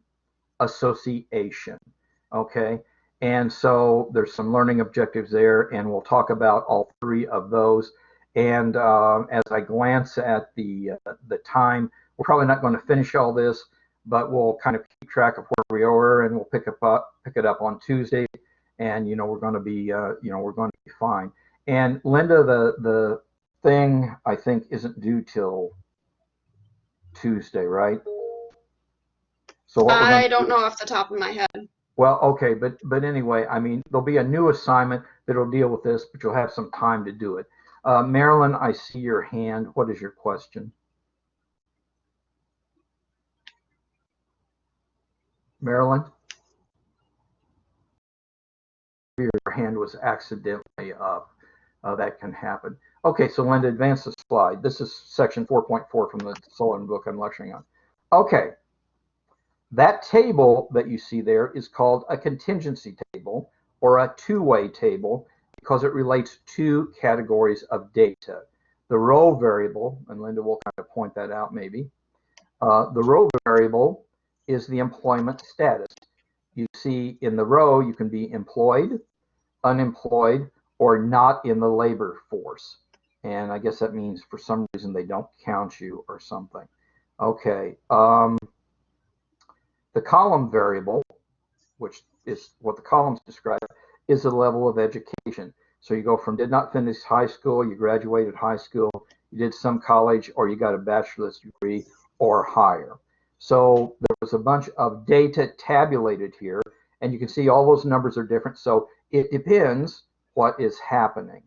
Association. Okay, and so there's some learning objectives there, and we'll talk about all three of those. And as I glance at the time, we're probably not going to finish all this, but we'll kind of keep track of where we are, and we'll pick it up on Tuesday, and we're going to be fine. And Linda, the thing I think isn't due till Tuesday, right? So what I don't know off the top of my head. Well, okay, but anyway, I mean, there'll be a new assignment that'll deal with this, but you'll have some time to do it. Marilyn, I see your hand. What is your question? Marilyn? Your hand was accidentally up. That can happen. Okay, so Linda, advance the slide. This is section 4.4 from the Sullivan book I'm lecturing on. Okay, that table that you see there is called a contingency table or a two-way table because it relates two categories of data. The row variable, and Linda will kind of point that out maybe. The row variable is the employment status. You see in the row you can be employed, unemployed, or not in the labor force. And I guess that means for some reason they don't count you or something. Okay. The column variable, which is what the columns describe, is the level of education. So you go from did not finish high school, you graduated high school, you did some college, or you got a bachelor's degree or higher. So there was a bunch of data tabulated here, and you can see all those numbers are different. So it depends what is happening.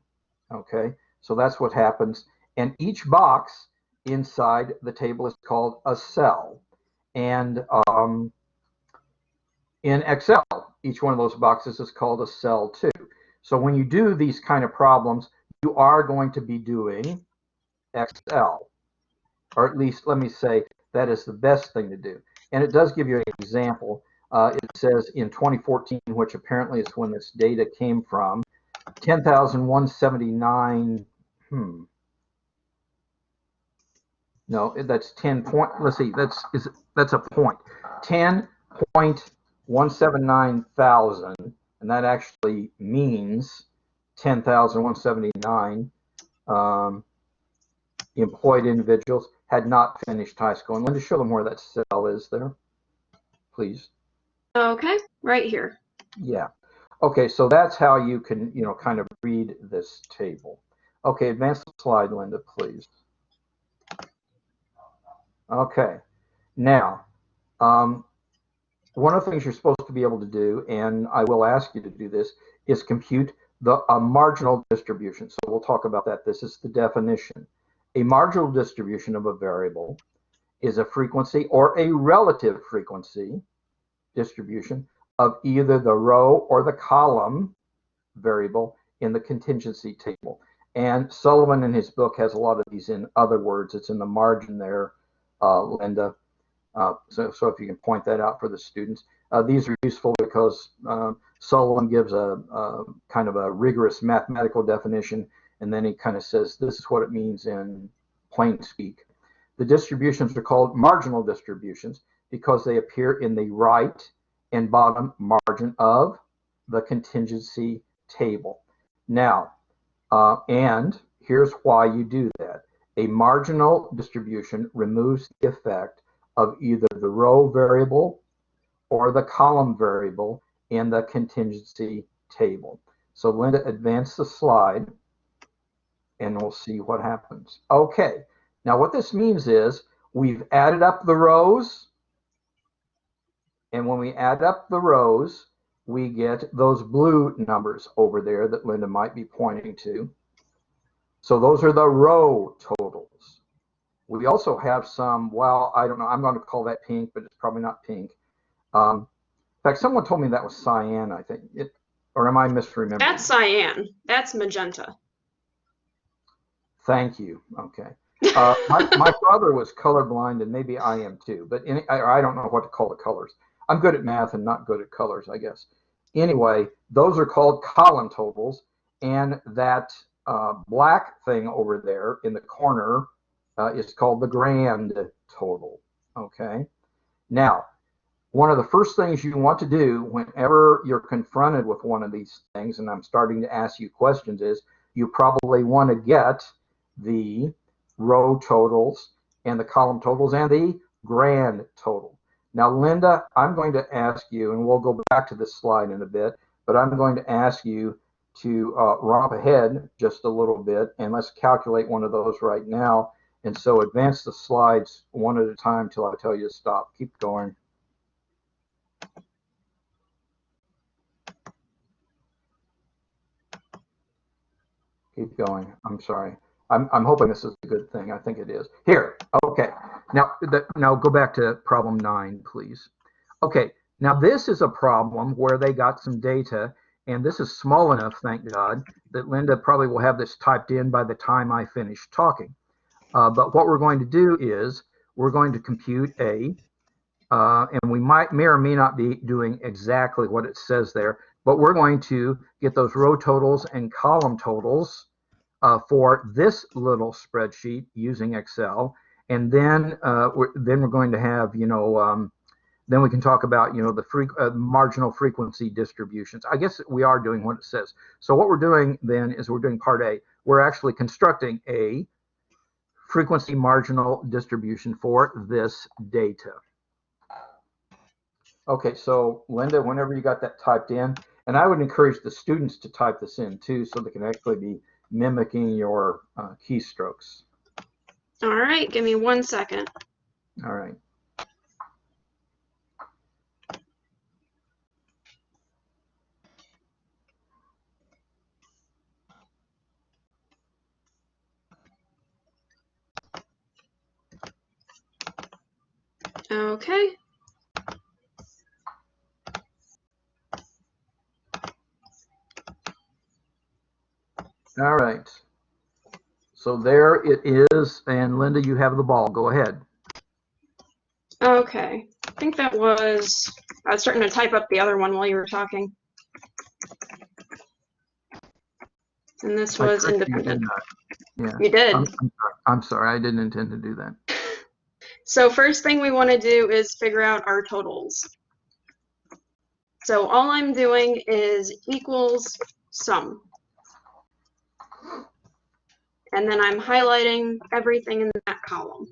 Okay, so that's what happens. And each box inside the table is called a cell. And in Excel, each one of those boxes is called a cell too. So when you do these kind of problems, you are going to be doing Excel, or at least let me say that is the best thing to do. And it does give you an example. It says in 2014, which apparently is when this data came from, 10,179. No, that's 10 point. Let's see. That's a point. 10.179 thousand, and that actually means 10,179 employed individuals had not finished high school. And Linda, show them where that cell is there, please. Okay, right here. Yeah. Okay, so that's how you can, kind of read this table. Okay, advance the slide, Linda, please. Okay, now, one of the things you're supposed to be able to do, and I will ask you to do this, is compute a marginal distribution. So we'll talk about that. This is the definition. A marginal distribution of a variable is a frequency or a relative frequency distribution of either the row or the column variable in the contingency table. And Sullivan in his book has a lot of these in other words. It's in the margin there, Linda. So if you can point that out for the students. These are useful because Sullivan gives a kind of a rigorous mathematical definition, And then he kind of says, this is what it means in plain speak. The distributions are called marginal distributions because they appear in the right and bottom margin of the contingency table. Now, and here's why you do that. A marginal distribution removes the effect of either the row variable or the column variable in the contingency table. So Linda, advance the slide and we'll see what happens. Okay, now what this means is we've added up the rows, and when we add up the rows, we get those blue numbers over there that Linda might be pointing to. So those are the row totals. We also have some, well, I don't know, I'm going to call that pink, but it's probably not pink. In fact, someone told me that was cyan, I think. Or am I misremembering? That's cyan. That's magenta. Thank you. Okay. My father was colorblind, and maybe I am too, but I don't know what to call the colors. I'm good at math and not good at colors, I guess. Anyway, those are called column totals, and that black thing over there in the corner is called the grand total. Okay. Now, one of the first things you want to do whenever you're confronted with one of these things, and I'm starting to ask you questions, is you probably want to get the row totals and the column totals and the grand total. Now, Linda, I'm going to ask you, and we'll go back to this slide in a bit, but I'm going to ask you to romp ahead just a little bit, and let's calculate one of those right now. And so advance the slides one at a time till I tell you to stop. Keep going. Keep going. I'm sorry. I'm hoping this is a good thing. I think it is. Here. Okay. Now go back to problem 9, please. Okay. Now this is a problem where they got some data, and this is small enough, thank God, that Linda probably will have this typed in by the time I finish talking. But what we're going to do is we're going to compute A, and we may or may not be doing exactly what it says there, but we're going to get those row totals and column totals for this little spreadsheet using Excel, and then we're going to have, then we can talk about, the marginal frequency distributions. I guess we are doing what it says. So what we're doing then is we're doing part A. We're actually constructing a frequency marginal distribution for this data. Okay, so Linda, whenever you got that typed in, and I would encourage the students to type this in too, so they can actually be mimicking your keystrokes. All right, give me 1 second. All right. Okay. All right. So there it is, and Linda, you have the ball. Go ahead. Okay. I think that was, I was starting to type up the other one while you were talking. And this was independent. Yeah. You did. I'm sorry. I didn't intend to do that. So first thing we want to do is figure out our totals. So all I'm doing is equals sum. And then I'm highlighting everything in that column.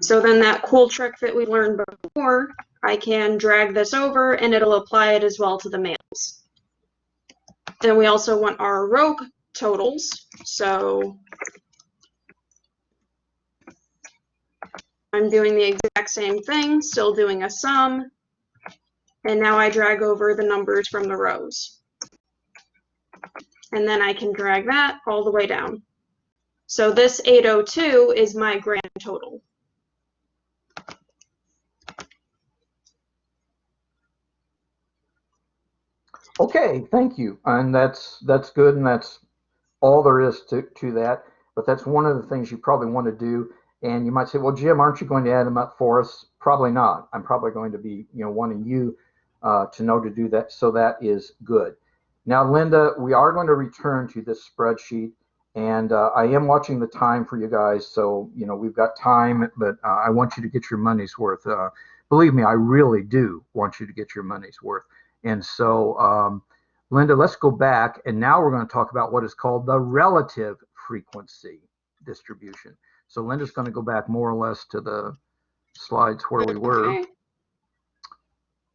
So then that cool trick that we learned before, I can drag this over and it'll apply it as well to the males. Then we also want our row totals. So I'm doing the exact same thing, still doing a sum. And now I drag over the numbers from the rows. And then I can drag that all the way down. So this 802 is my grand total. Okay, thank you. And that's good, and that's all there is to that. But that's one of the things you probably want to do. And you might say, well, Jim, aren't you going to add them up for us? Probably not. I'm probably going to be, wanting you to know to do that. So that is good. Now, Linda, we are going to return to this spreadsheet, and I am watching the time for you guys, so we've got time, but I want you to get your money's worth. Believe me, I really do want you to get your money's worth. And so, Linda, let's go back, and now we're going to talk about what is called the relative frequency distribution. So Linda's going to go back more or less to the slides where we were. Okay.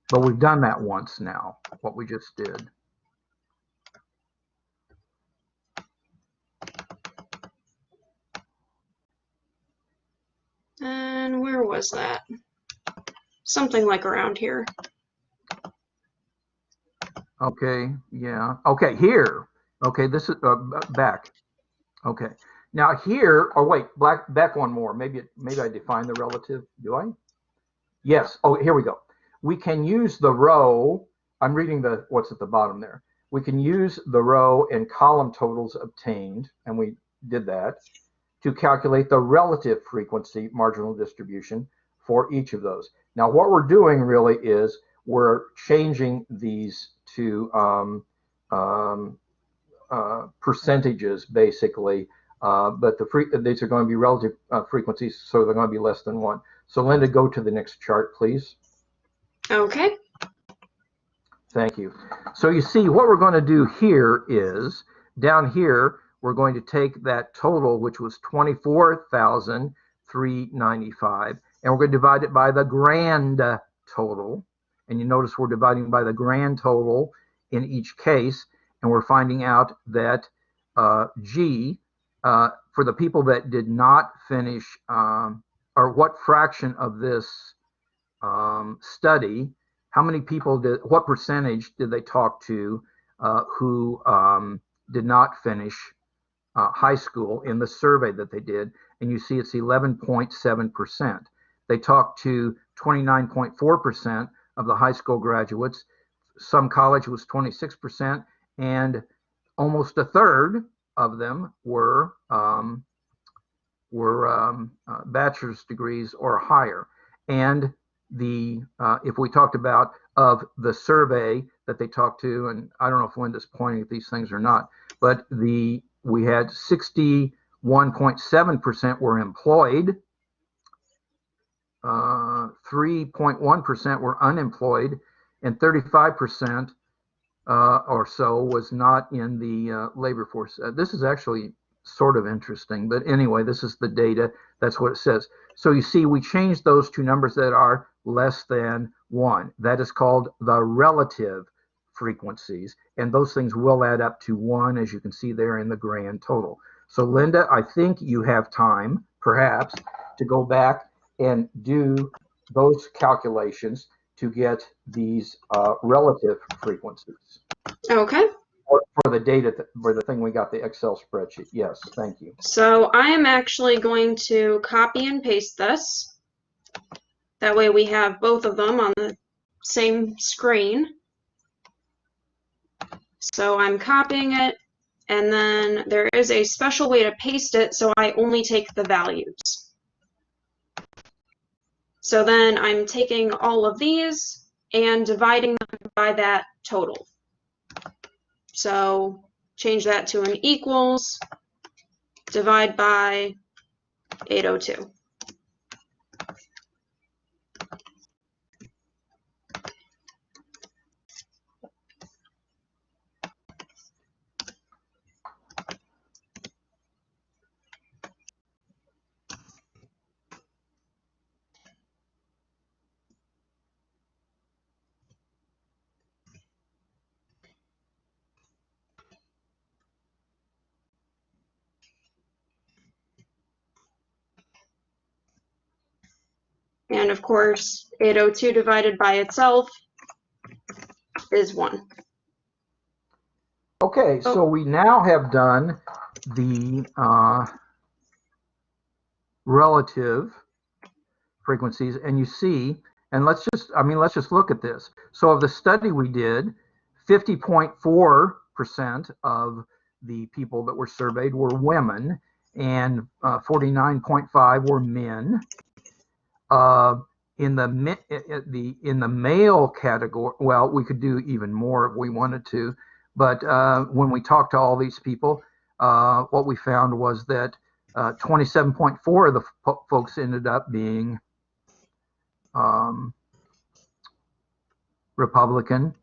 But we've done that once now, what we just did. And where was that? Something like around here. Okay, yeah. Okay, here. Okay, this is back. Okay. Now here, oh wait, back one more. Maybe I define the relative. Do I? Yes. Oh, here we go. We can use the row. I'm reading what's at the bottom there. We can use the row and column totals obtained, and we did that, to calculate the relative frequency marginal distribution for each of those. Now, what we're doing really is we're changing these to percentages, basically, but these are going to be relative frequencies, so they're going to be less than 1. So, Linda, go to the next chart, please. Okay. Thank you. So you see, what we're going to do here is, down here, we're going to take that total, which was 24,395, and we're going to divide it by the grand total. And you notice we're dividing by the grand total in each case, and we're finding out that G, for the people that did not finish, or what fraction of this study, how many people what percentage did they talk to who did not finish high school in the survey that they did? And you see it's 11.7%. They talked to 29.4% of the high school graduates. Some college was 26%, and almost a third of them were bachelor's degrees or higher. And if we talked about of the survey that they talked to, and I don't know if Linda's pointing at these things or not, but we had 61.7% were employed, 3.1% were unemployed, and 35% or so was not in the labor force. This is actually sort of interesting, but anyway, this is the data. That's what it says. So you see, we changed those two numbers that are less than 1. That is called the relative frequencies, and those things will add up to 1, as you can see there in the grand total. So Linda, I think you have time, perhaps, to go back and do those calculations to get these relative frequencies. Okay. For the data, for the thing we got, the Excel spreadsheet. Yes, thank you. So I am actually going to copy and paste this. That way we have both of them on the same screen. So I'm copying it, and then there is a special way to paste it, so I only take the values. So then I'm taking all of these and dividing them by that total. So change that to an equals, divide by 802. And of course, 802 divided by itself is 1. Okay, so we now have done the relative frequencies, and you see, and let's just look at this. So of the study we did, 50.4% of the people that were surveyed were women, and 49.5% were men. In the male category, well, we could do even more if we wanted to, But when we talked to all these people, what we found was that 27.4 of the folks ended up being Republican,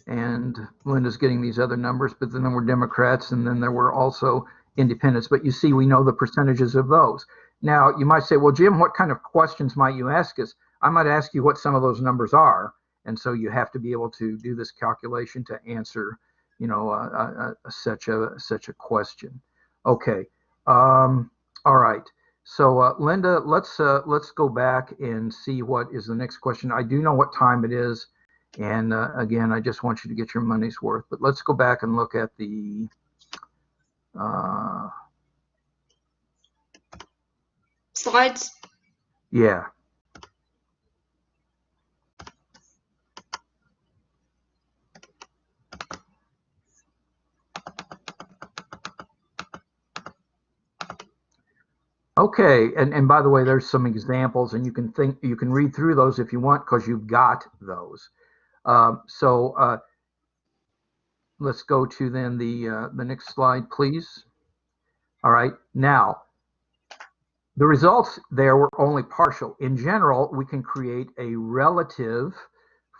and Linda's getting these other numbers, but then there were Democrats, and then there were also independents. But you see, we know the percentages of those. Now, you might say, well, Jim, what kind of questions might you ask us? I might ask you what some of those numbers are. And so you have to be able to do this calculation to answer, you know, such a question. Okay. All right. So Linda, let's go back and see what is the next question. I do know what time it is. And again, I just want you to get your money's worth. But let's go back and look at the slides. Yeah. Okay, and by the way, there's some examples, and you can read through those if you want, because you've got those. So let's go to then the next slide, please. All right, now the results there were only partial. In general, we can create a relative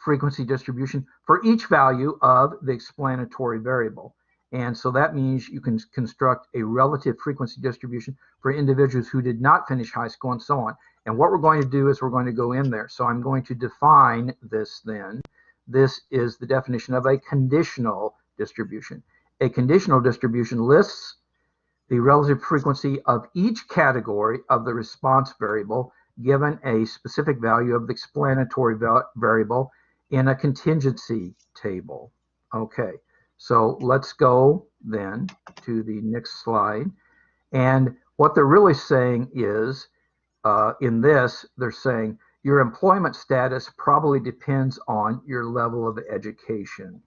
frequency distribution for each value of the explanatory variable. And so that means you can construct a relative frequency distribution for individuals who did not finish high school and so on. And what we're going to do is we're going to go in there. So I'm going to define this then. This is the definition of a conditional distribution. A conditional distribution lists the relative frequency of each category of the response variable given a specific value of the explanatory variable in a contingency table. Okay. So let's go then to the next slide. And what they're really saying is, in this, they're saying your employment status probably depends on your level of education.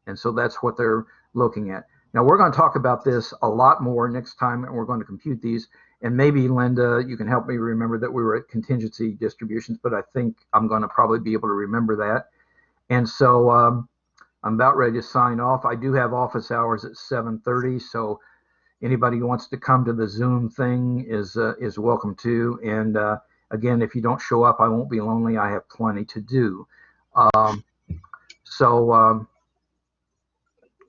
And so that's what they're looking at. Now, we're going to talk about this a lot more next time, and we're going to compute these. And maybe, Linda, you can help me remember that we were at contingency distributions, but I think I'm going to probably be able to remember that. And so I'm about ready to sign off. I do have office hours at 7:30, so anybody who wants to come to the Zoom thing is welcome to. And again, if you don't show up, I won't be lonely. I have plenty to do.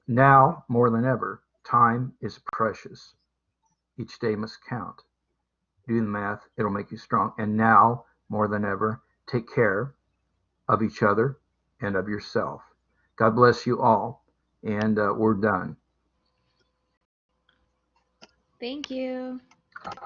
Now, more than ever, time is precious. Each day must count. Do the math, it'll make you strong. And now, more than ever, take care of each other and of yourself. God bless you all, and we're done. Thank you.